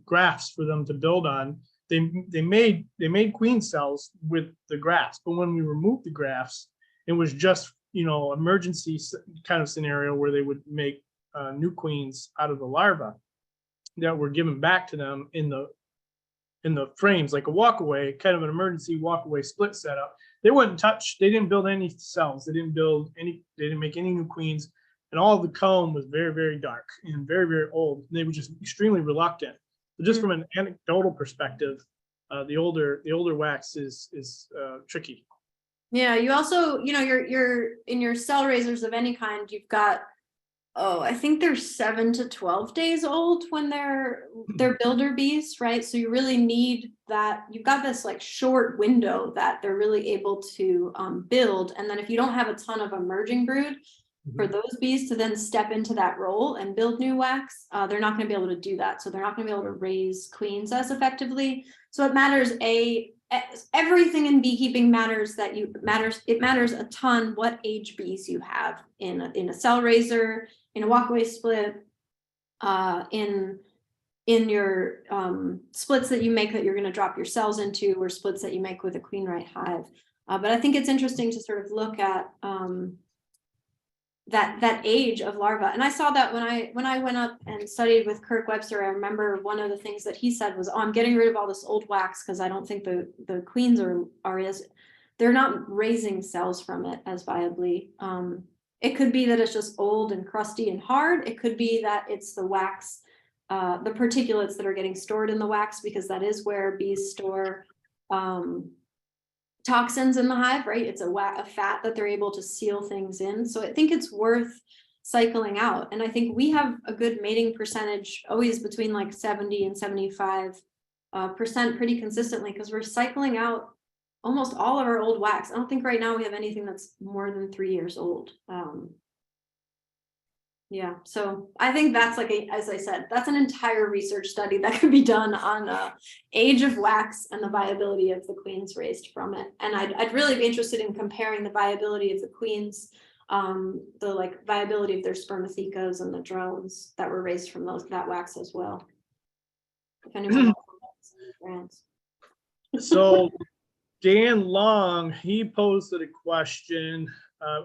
grafts for them to build on, they made queen cells with the grafts. But when we removed the grafts, it was just emergency kind of scenario where they would make new queens out of the larvae that were given back to them in the frames, like a walkaway, kind of an emergency walkaway split setup. They wouldn't touch, they didn't build any cells, they didn't make any new queens and all of the comb was very, very dark and very, very old. And they were just extremely reluctant. But just from an anecdotal perspective, the older wax is tricky. Yeah, you also, you're in your cell raisers of any kind, you've got, I think they're 7 to 12 days old when they're builder bees, right? So you really need that. You've got this like short window that they're really able to build. And then if you don't have a ton of emerging brood for those bees to then step into that role and build new wax, they're not going to be able to do that. So they're not going to be able to raise queens as effectively. So it matters everything in beekeeping matters it matters a ton what age bees you have in a cell raiser, in a walkaway split, in your splits that you make that you're going to drop your cells into, or splits that you make with a queen right hive. But I think it's interesting to sort of look at that age of larva. And I saw that when I went up and studied with Kirk Webster. I remember one of the things that he said was, I'm getting rid of all this old wax because I don't think the queens they're not raising cells from it as viably. It could be that it's just old and crusty and hard. It could be that it's the wax, the particulates that are getting stored in the wax, because that is where bees store toxins in the hive, right? It's a fat that they're able to seal things in. So I think it's worth cycling out. And I think we have a good mating percentage, always between like 70 and 75% pretty consistently, because we're cycling out almost all of our old wax. I don't think right now we have anything that's more than 3 years old. Yeah, so I think that's like, as I said, that's an entire research study that could be done on age of wax and the viability of the queens raised from it. And I'd really be interested in comparing the viability of the queens, the like viability of their spermathecas and the drones that were raised from that wax as well. If anyone else. So Dan Long, he posted a question.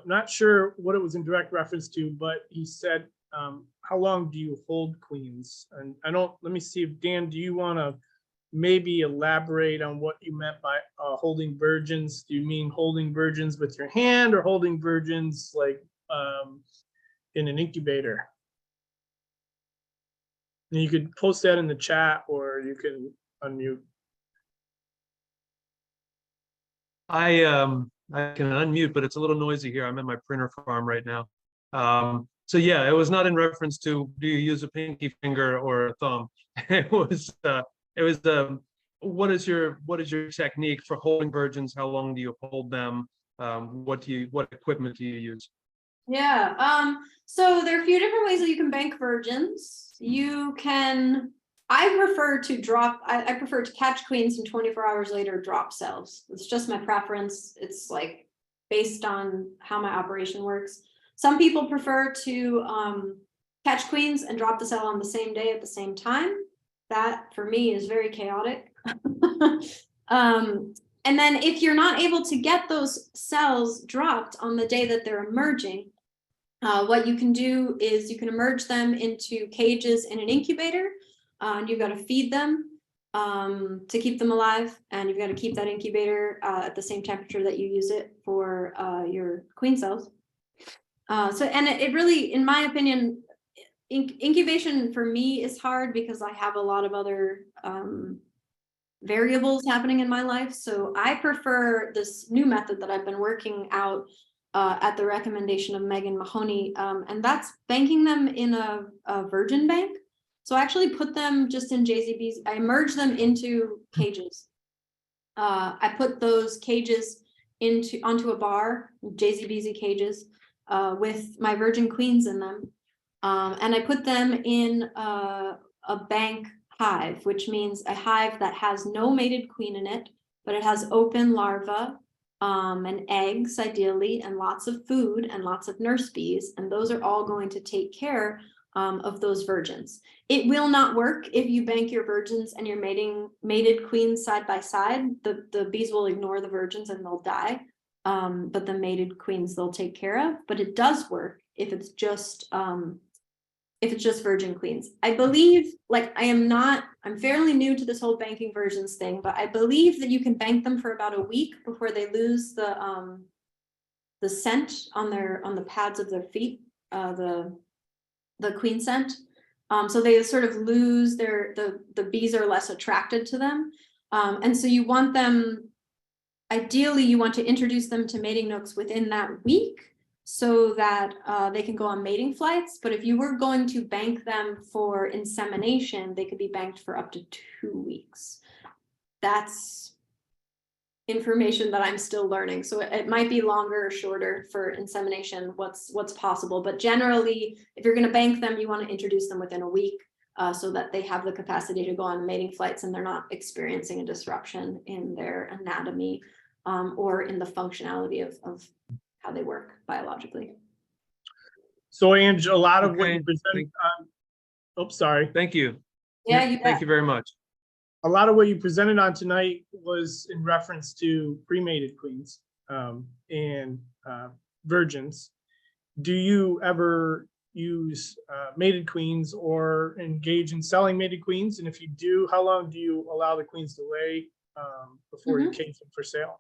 Not sure what it was in direct reference to, but he said, how long do you hold queens? And let me see if Dan, do you want to maybe elaborate on what you meant by holding virgins? Do you mean holding virgins with your hand, or holding virgins like in an incubator? And you could post that in the chat, or you can unmute. I can unmute, but it's a little noisy here. I'm in my printer farm right now. So yeah, it was not in reference to do you use a pinky finger or a thumb. It was what is your technique for holding virgins? How long do you hold them? What equipment do you use? Yeah, so there are a few different ways that you can bank virgins. I prefer to catch queens and 24 hours later drop cells. It's just my preference. It's like based on how my operation works. Some people prefer to catch queens and drop the cell on the same day at the same time. That for me is very chaotic. And then if you're not able to get those cells dropped on the day that they're emerging, what you can do is you can emerge them into cages in an incubator. And you've got to feed them to keep them alive, and you've got to keep that incubator at the same temperature that you use it for your queen cells. It really, in my opinion, incubation for me is hard because I have a lot of other variables happening in my life. So I prefer this new method that I've been working out at the recommendation of Megan Mahoney, and that's banking them in a virgin bank. So I actually put them just in JZBs. I merge them into cages. I put those cages onto a bar, JZBZ cages, with my virgin queens in them. And I put them in a bank hive, which means a hive that has no mated queen in it, but it has open larvae and eggs ideally, and lots of food and lots of nurse bees. And those are all going to take care of those virgins. It will not work if you bank your virgins and your mated queens side by side. The bees will ignore the virgins and they'll die. But the mated queens they'll take care of. But it does work if it's just virgin queens. I believe, like I'm fairly new to this whole banking virgins thing, but I believe that you can bank them for about a week before they lose the scent on the pads of their feet. the queen scent. So they sort of lose the bees are less attracted to them. And so you want them, ideally you want to introduce them to mating nooks within that week so that they can go on mating flights. But if you were going to bank them for insemination, they could be banked for up to 2 weeks. That's information that I'm still learning. So it might be longer or shorter for insemination, what's possible. But generally, if you're going to bank them, you want to introduce them within a week so that they have the capacity to go on mating flights and they're not experiencing a disruption in their anatomy or in the functionality of how they work biologically. So Ange, a lot of what Okay, you presented on, oops, sorry. Thank you. Yeah, you Thank bet. you very much. A lot of what you presented on tonight was in reference to pre-mated queens and virgins. Do you ever use mated queens or engage in selling mated queens? And if you do, how long do you allow the queens to lay before you cage them for sale?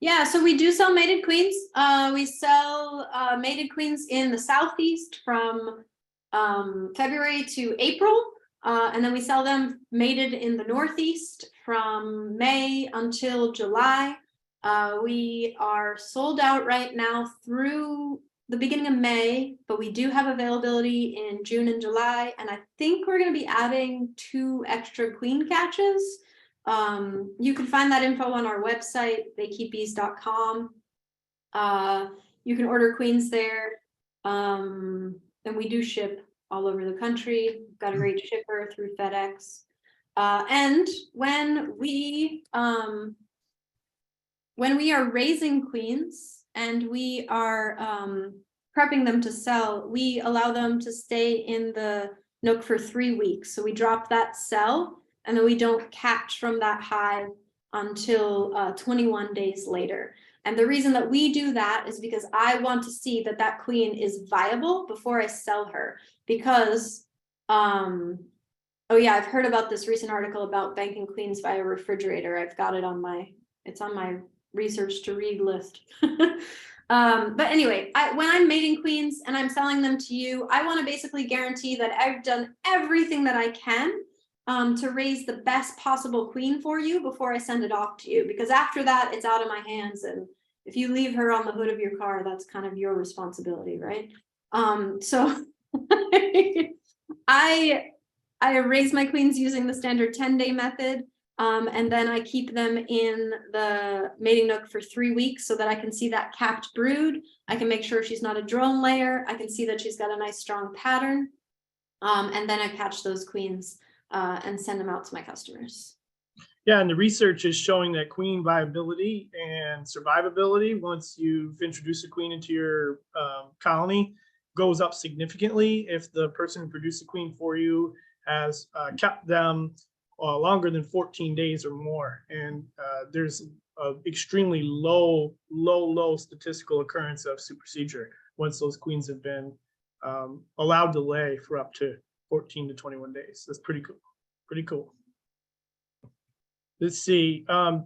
Yeah, so we do sell mated queens. We sell mated queens in the Southeast from February to April. And then we sell them mated in the Northeast from May until July. We are sold out right now through the beginning of May, but we do have availability in June and July. And I think we're going to be adding 2 extra queen catches. You can find that info on our website, theykeepbees.com. You can order queens there. And we do ship all over the country. We've got a great shipper through FedEx. And when we are raising queens and we are prepping them to sell, we allow them to stay in the nook for 3 weeks. So we drop that cell and then we don't catch from that hive until 21 days later. And the reason that we do that is because I want to see that that queen is viable before I sell her. Because, oh yeah, I've heard about this recent article about banking queens via refrigerator. I've got it on it's on my research to read list. But anyway, when I'm mating queens and I'm selling them to you, I want to basically guarantee that I've done everything that I can to raise the best possible queen for you before I send it off to you, because after that, it's out of my hands. And if you leave her on the hood of your car, that's kind of your responsibility, right? So I raise my queens using the standard 10-day method. And then I keep them in the mating nook for 3 weeks so that I can see that capped brood. I can make sure she's not a drone layer. I can see that she's got a nice strong pattern. And then I catch those queens and send them out to my customers. Yeah, and the research is showing that queen viability and survivability, once you've introduced a queen into your colony, goes up significantly if the person who produced the queen for you has kept them longer than 14 days or more. And there's an extremely low statistical occurrence of supersedure once those queens have been allowed to lay for up to 14 to 21 days. That's pretty cool. Pretty cool. Let's see. I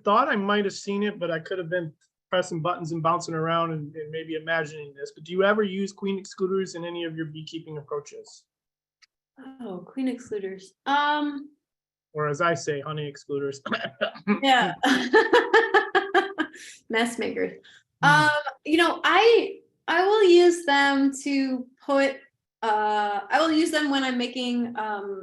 thought I might have seen it, but I could have been pressing buttons and bouncing around and maybe imagining this. But do you ever use queen excluders in any of your beekeeping approaches? Oh, queen excluders. Or as I say, honey excluders. Yeah. Mess makers. You know, I will use them to put I will use them when I'm making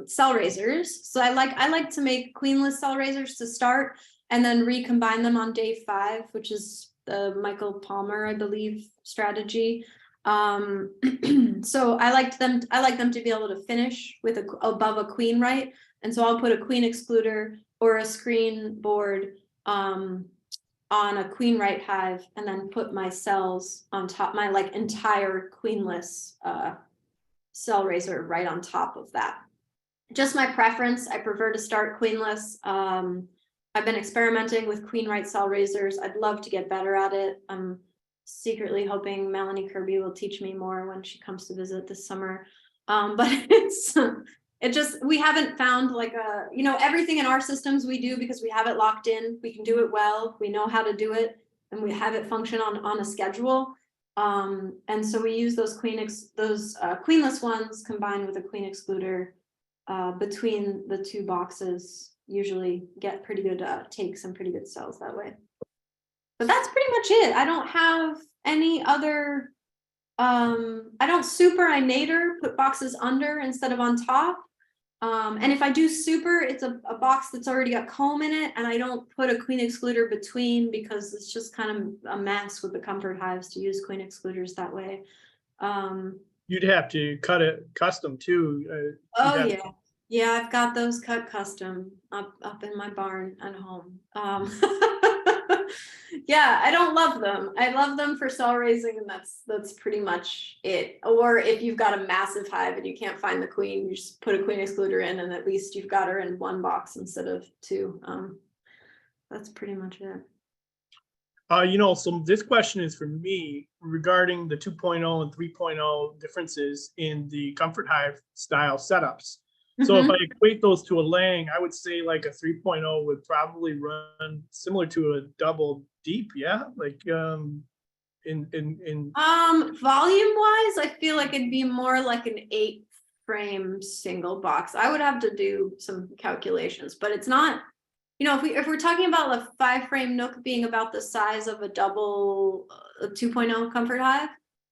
cell raisers. So I like to make queenless cell raisers to start and then recombine them on day 5, which is the Michael Palmer, I believe, strategy. So I like them to be able to finish with above a queen, right? And so I'll put a queen excluder or a screen board on a queen right hive and then put my cells on top, my like entire queenless cell raiser right on top of that. Just my preference. I prefer to start queenless. I've been experimenting with queen right cell raisers. I'd love to get better at it. I'm secretly hoping Melanie Kirby will teach me more when she comes to visit this summer. But we haven't found like everything in our systems we do because we have it locked in. We can do it well. We know how to do it and we have it function on a schedule. And so we use those queenless ones combined with a queen excluder between the two boxes, usually get pretty good takes and pretty good sells that way. But that's pretty much it. I don't have any other, I don't super, I nadir, put boxes under instead of on top. And if I do super, it's a box that's already got comb in it, and I don't put a queen excluder between because it's just kind of a mess with the comfort hives to use queen excluders that way. You'd have to cut it custom too. Oh yeah. Yeah, I've got those cut custom up in my barn at home. Yeah, I don't love them. I love them for cell raising, and that's pretty much it. Or if you've got a massive hive and you can't find the queen, you just put a queen excluder in, and at least you've got her in one box instead of two. That's pretty much it. So this question is for me regarding the 2.0 and 3.0 differences in the comfort hive style setups. So if I equate those to a laying, I would say like a 3.0 would probably run similar to a double deep, yeah? Like in volume wise, I feel like it'd be more like an 8-frame single box. I would have to do some calculations, but it's not, if we're talking about a 5-frame nook being about the size of a double 2.0 comfort hive,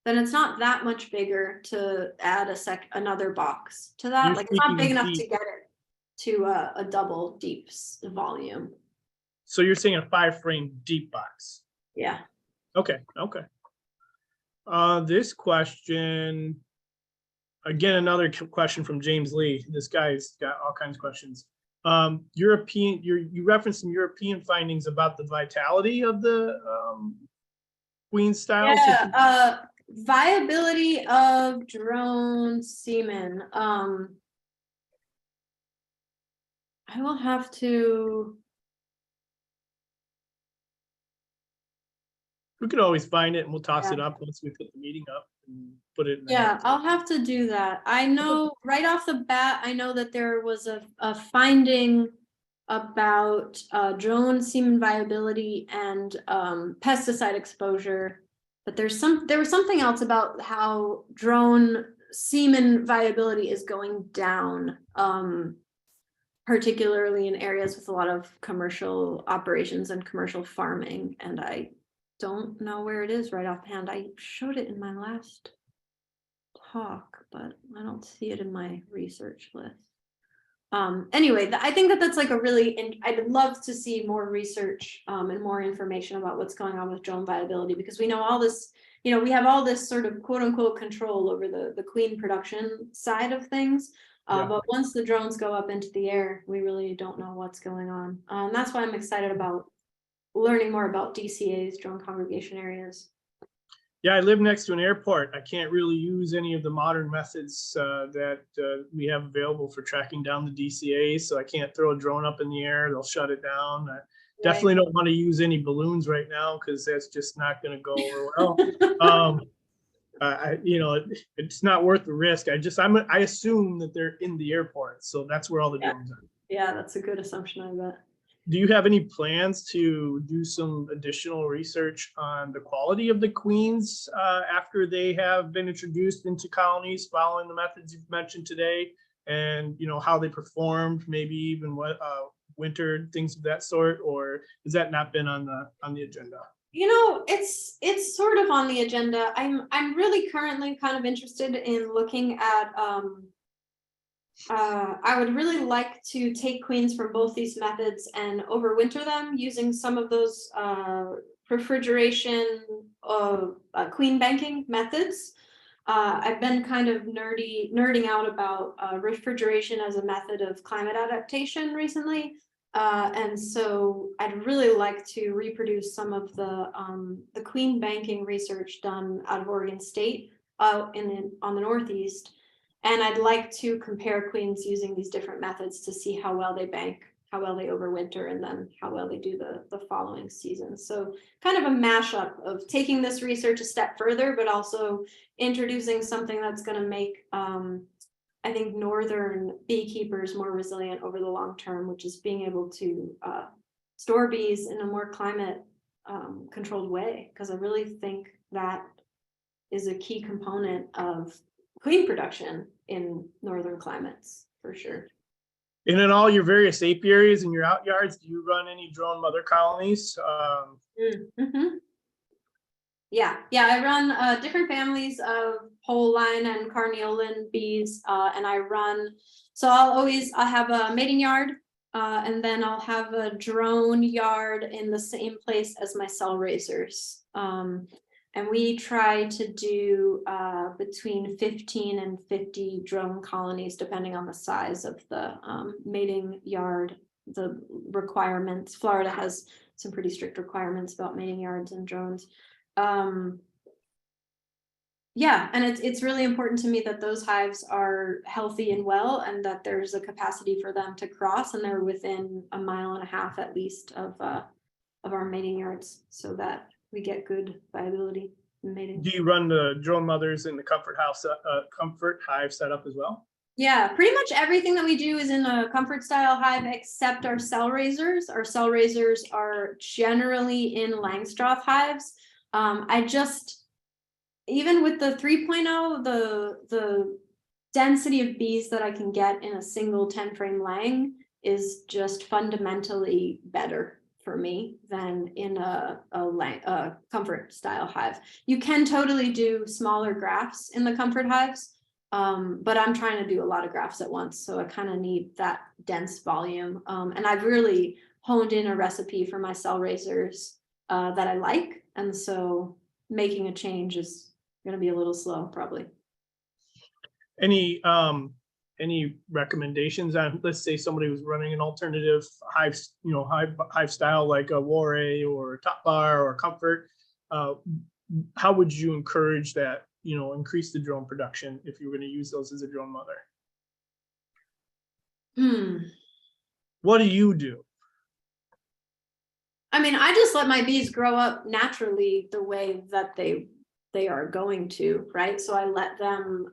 then it's not that much bigger to add another box to that. Like, it's not big enough to get it to a double deep volume. So you're saying a 5-frame deep box? Yeah. Okay. This question, again, another question from James Lee. This guy's got all kinds of questions. You referenced some European findings about the vitality of the queen style. Yeah, viability of drone semen. I will have to. We could always find it and we'll toss it up once we put the meeting up and put it in. Yeah, I'll have to do that. I know right off the bat, I know that there was a finding about drone semen viability and pesticide exposure, but there was something else about how drone semen viability is going down, particularly in areas with a lot of commercial operations and commercial farming, and I don't know where it is right offhand. I showed it in my last talk, but I don't see it in my research list. Anyway, I think that's like I'd love to see more research and more information about what's going on with drone viability, because we know all this, we have all this sort of quote unquote control over the queen production side of things. But once the drones go up into the air, we really don't know what's going on. That's why I'm excited about learning more about DCA's, drone congregation areas. Yeah, I live next to an airport. I can't really use any of the modern methods that we have available for tracking down the DCA. So I can't throw a drone up in the air. They'll shut it down. Definitely don't want to use any balloons right now because that's just not going to go over well. It's not worth the risk. I assume that they're in the airport. So that's where all the drones are. Yeah, that's a good assumption, I bet. Do you have any plans to do some additional research on the quality of the queens after they have been introduced into colonies following the methods you've mentioned today, and how they performed, maybe even what winter, things of that sort, or has that not been on the agenda? It's sort of on the agenda. I'm really currently kind of interested in looking at I would really like to take queens from both these methods and overwinter them using some of those refrigeration queen banking methods. I've been kind of nerding out about refrigeration as a method of climate adaptation recently. And so I'd really like to reproduce some of the queen banking research done out of Oregon State on the Northeast. And I'd like to compare queens using these different methods to see how well they bank, how well they overwinter, and then how well they do the following season. So kind of a mashup of taking this research a step further, but also introducing something that's going to make, I think, northern beekeepers more resilient over the long term, which is being able to store bees in a more climate controlled way. Because I really think that is a key component of queen production in northern climates, for sure. And in all your various apiaries and your out yards, do you run any drone mother colonies? Mhm. Yeah, I run different families of pole line and carniolan bees, and I have a mating yard, and then I'll have a drone yard in the same place as my cell raisers. And we try to do between 15 and 50 drone colonies, depending on the size of the mating yard, the requirements. Florida has some pretty strict requirements about mating yards and drones. Yeah, and it's really important to me that those hives are healthy and well, and that there's a capacity for them to cross, and they're within 1.5 miles at least of our mating yards, so that we get good viability in mating. Do you run the drone mothers in the comfort hive setup as well? Yeah, pretty much everything that we do is in a comfort style hive except our cell raisers. Our cell raisers are generally in Langstroth hives. Even with the 3.0, the density of bees that I can get in a single 10 frame Lang is just fundamentally better for me than in a comfort style hive. You can totally do smaller grafts in the comfort hives, but I'm trying to do a lot of grafts at once, so I kind of need that dense volume. And I've really honed in a recipe for my cell raisers that I like, and so making a change is going to be a little slow, probably. Any recommendations on, let's say somebody was running an alternative hive style like a Warray or Top Bar or Comfort? How would you encourage that, increase the drone production if you were going to use those as a drone mother? What do you do? I mean, I just let my bees grow up naturally the way that they are going to, right? So I let them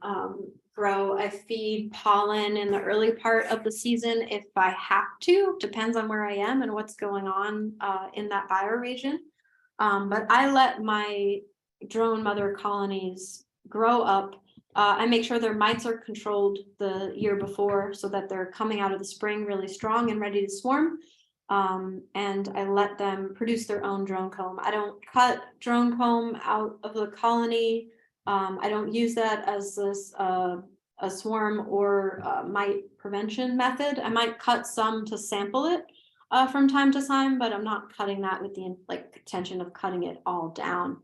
grow. I feed pollen in the early part of the season if I have to, depends on where I am and what's going on in that bioregion. But I let my drone mother colonies grow up. I make sure their mites are controlled the year before so that they're coming out of the spring really strong and ready to swarm. And I let them produce their own drone comb. I don't cut drone comb out of the colony. I don't use that as a swarm or mite prevention method. I might cut some to sample it from time to time, but I'm not cutting that with the intention of cutting it all down.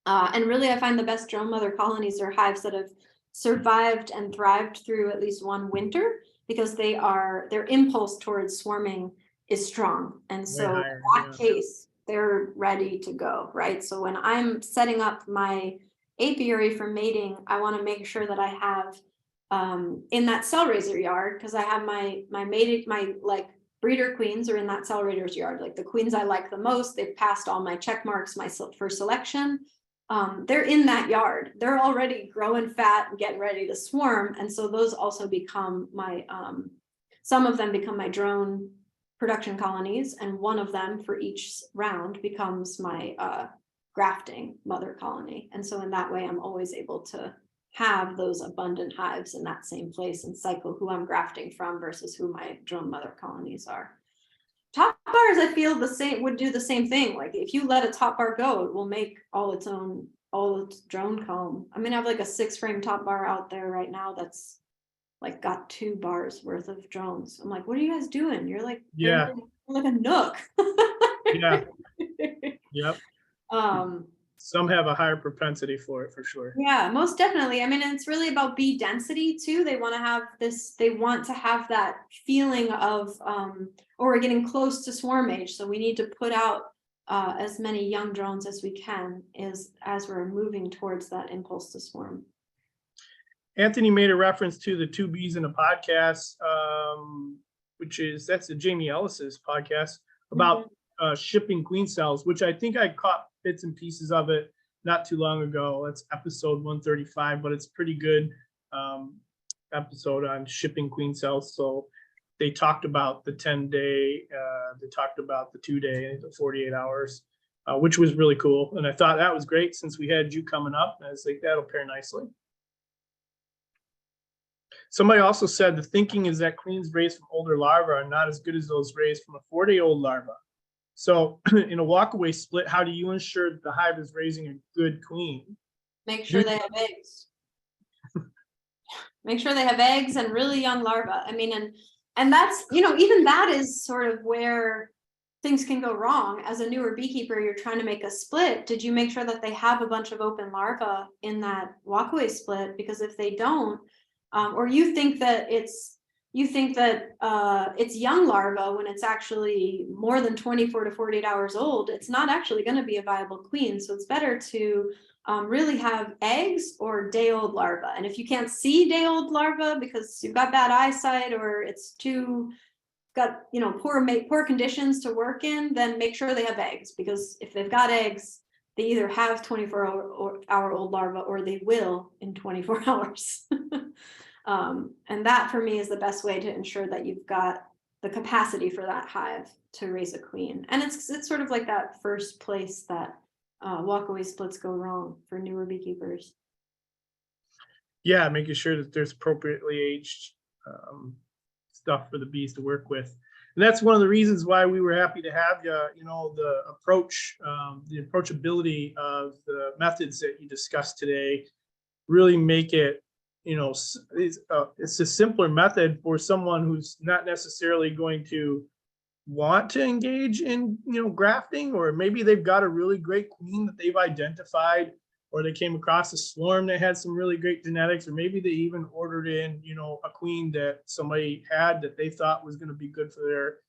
And really, I find the best drone mother colonies are hives that have survived and thrived through at least one winter, because their impulse towards swarming is strong. And so in that case, they're ready to go, right? So when I'm setting up my apiary for mating, I want to make sure that I have in that cell raiser yard, because I have my breeder queens are in that cell raiser's yard, like the queens I like the most. They've passed all my check marks for selection. They're in that yard. They're already growing fat and getting ready to swarm. And so those also become my, some of them become my drone production colonies, and one of them for each round becomes my grafting mother colony. And so in that way, I'm always able to have those abundant hives in that same place and cycle who I'm grafting from versus who my drone mother colonies are. Top bars, I feel would do the same thing. Like if you let a top bar go, it will make all its drone comb. I mean, I have like a 6 frame top bar out there right now that's like got 2 bars worth of drones. I'm like, what are you guys doing? You're like, yeah, like a nook. Yeah. Yep. Some have a higher propensity for it, for sure. Yeah, most definitely. I mean, it's really about bee density too. They want to have that feeling of, or we're getting close to swarm age. So we need to put out as many young drones as we can as we're moving towards that impulse to swarm. Anthony made a reference to the 2 bees in a podcast, that's the Jamie Ellis's podcast about shipping queen cells, which I think I caught bits and pieces of it not too long ago. That's episode 135, but it's pretty good episode on shipping queen cells. So they talked about the 10-day, they talked about the 2-day, the 48 hours. which was really cool. And I thought that was great since we had you coming up. I was like, that'll pair nicely. Somebody also said the thinking is that queens raised from older larvae are not as good as those raised from a 4-day-old larva. So in a walkaway split, how do you ensure that the hive is raising a good queen? Make sure they have eggs. Make sure they have eggs and really young larvae. I mean, and that's, even that is sort of where things can go wrong. As a newer beekeeper, you're trying to make a split. Did you make sure that they have a bunch of open larvae in that walkaway split? Because if they don't, or you think that it's young larva when it's actually more than 24 to 48 hours old, it's not actually going to be a viable queen. So it's better to really have eggs or day-old larva. And if you can't see day-old larva because you've got bad eyesight or it's too poor conditions to work in, then make sure they have eggs, because if they've got eggs, they either have 24-hour-old larva or they will in 24 hours. And that for me is the best way to ensure that you've got the capacity for that hive to raise a queen. And it's sort of like that first place that walkaway splits go wrong for newer beekeepers. Yeah, making sure that there's appropriately aged stuff for the bees to work with. And that's one of the reasons why we were happy to have you. The approach, the approachability of the methods that you discussed today really make it, it's a simpler method for someone who's not necessarily going to want to engage in, grafting, or maybe they've got a really great queen that they've identified, or they came across a swarm that had some really great genetics, or maybe they even ordered in, a queen that somebody had that they thought was going to be good for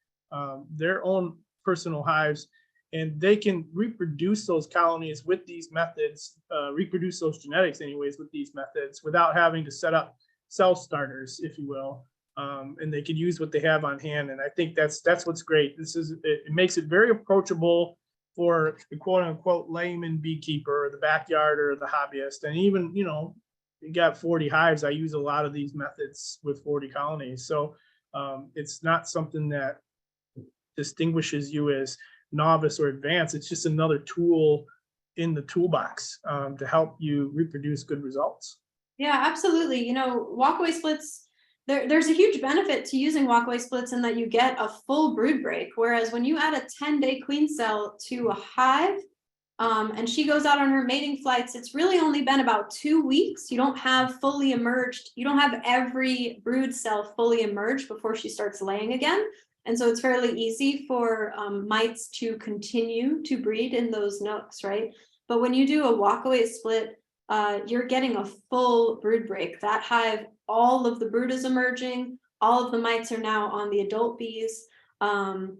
their own personal hives. And they can reproduce those colonies with these methods, reproduce those genetics anyways with these methods without having to set up cell starters, if you will. And they can use what they have on hand. And I think that's what's great. It makes it very approachable for the quote unquote layman beekeeper or the backyard or the hobbyist. And even, you got 40 hives. I use a lot of these methods with 40 colonies. So it's not something that distinguishes you as novice or advanced. It's just another tool in the toolbox to help you reproduce good results. Yeah, absolutely. Walkaway splits, there's a huge benefit to using walkaway splits in that you get a full brood break. Whereas when you add a 10-day queen cell to a hive and she goes out on her mating flights, it's really only been about 2 weeks. You don't have fully emerged. You don't have every brood cell fully emerged before she starts laying again. And so it's fairly easy for mites to continue to breed in those nooks, right? But when you do a walkaway split, you're getting a full brood break. That hive, all of the brood is emerging, all of the mites are now on the adult bees, and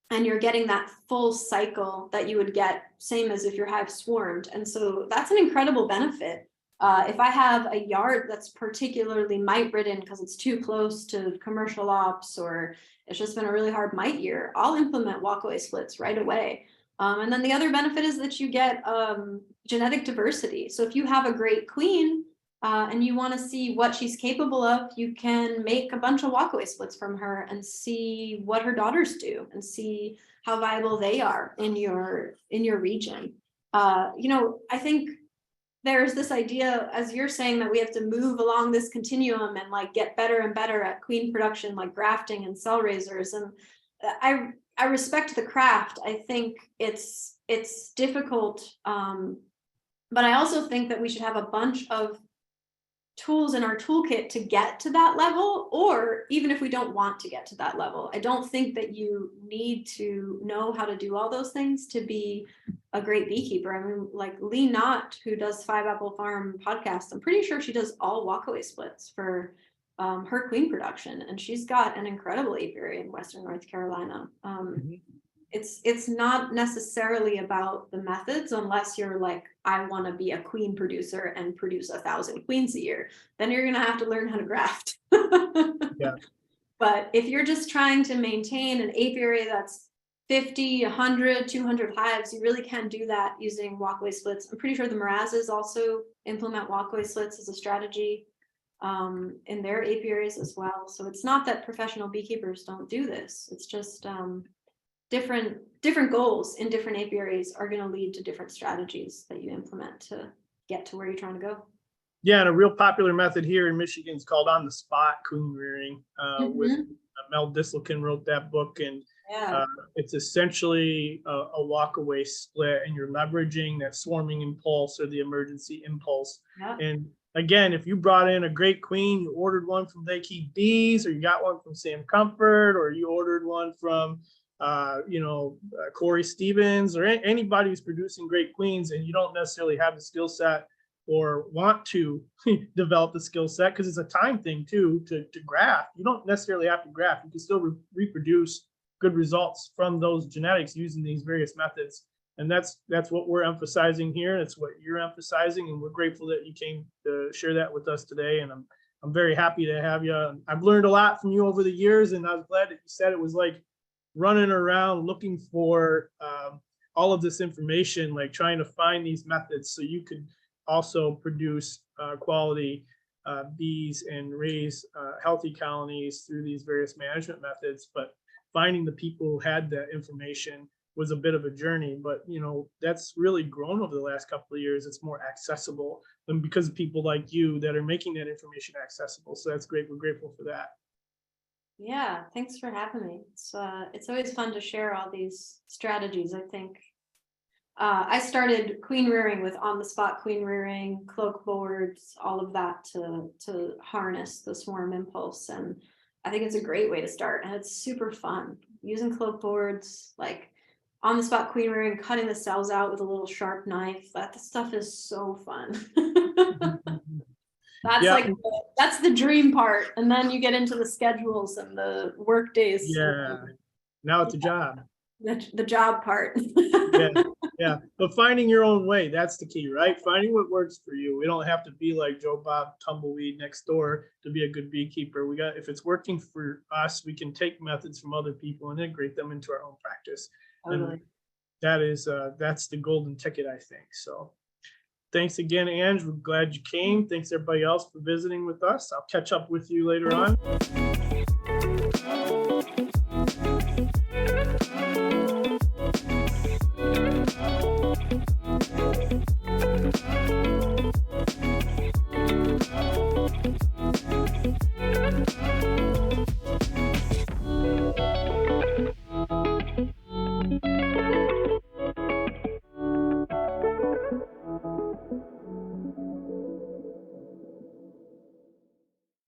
you're getting that full cycle that you would get, same as if your hive swarmed. And so that's an incredible benefit. If I have a yard that's particularly mite ridden because it's too close to commercial ops, or it's just been a really hard mite year, I'll implement walkaway splits right away. And then the other benefit is that you get genetic diversity. So if you have a great queen and you want to see what she's capable of, you can make a bunch of walkaway splits from her and see what her daughters do and see how viable they are in your region. I think there's this idea, as you're saying, that we have to move along this continuum and get better and better at queen production, like grafting and cell raisers. And I respect the craft. I think it's difficult, but I also think that we should have a bunch of tools in our toolkit to get to that level, or even if we don't want to get to that level. I don't think that you need to know how to do all those things to be a great beekeeper. I mean, like Lee Knott, who does 5 Apple Farm podcast, I'm pretty sure she does all walkaway splits for her queen production, and she's got an incredible apiary in Western North Carolina. It's not necessarily about the methods, unless you're like, I want to be a queen producer and produce 1,000 queens a year. Then you're going to have to learn how to graft. Yeah. But if you're just trying to maintain an apiary that's 50, 100, 200 hives, you really can do that using walkaway splits. I'm pretty sure the Mirazes also implement walkaway splits as a strategy in their apiaries as well. So it's not that professional beekeepers don't do this. It's just different goals in different apiaries are going to lead to different strategies that you implement to get to where you're trying to go. Yeah, and a real popular method here in Michigan is called on the spot queen rearing. With Mel Disselkin wrote that book, and Yeah. it's essentially a walk away split, and you're leveraging that swarming impulse or the emergency impulse. Yeah. And again, if you brought in a great queen, you ordered one from They Keep Bees, or you got one from Sam Comfort, or you ordered one from Corey Stevens, or anybody who's producing great queens, and you don't necessarily have the skill set or want to develop the skill set, because it's a time thing too, to graft. You don't necessarily have to graft. You can still reproduce good results from those genetics using these various methods. And that's what we're emphasizing here. It's what you're emphasizing, and we're grateful that you came to share that with us today. And I'm very happy to have you. I've learned a lot from you over the years, and I was glad that you said it was like running around looking for all of this information, like trying to find these methods so you could also produce quality bees and raise healthy colonies through these various management methods. But finding the people who had that information was a bit of a journey, but that's really grown over the last couple of years. It's more accessible, and because of people like you that are making that information accessible. So that's great. We're grateful for that. Yeah, thanks for having me. It's always fun to share all these strategies. I think I started queen rearing with on the spot queen rearing, cloak boards, all of that to harness the swarm impulse. And I think it's a great way to start, and it's super fun using cloak boards, like on the spot queen rearing, cutting the cells out with a little sharp knife. That stuff is so fun. That's the dream part, and then you get into the schedules and the work days. Yeah, now it's a job. The job part. Yeah, but finding your own way, that's the key, right? Finding what works for you. We don't have to be like Joe Bob Tumbleweed next door to be a good beekeeper. If it's working for us, we can take methods from other people and integrate them into our own practice. Totally. And that's the golden ticket, I think. So thanks again, Ange. We're glad you came. Thanks everybody else for visiting with us. I'll catch up with you later on.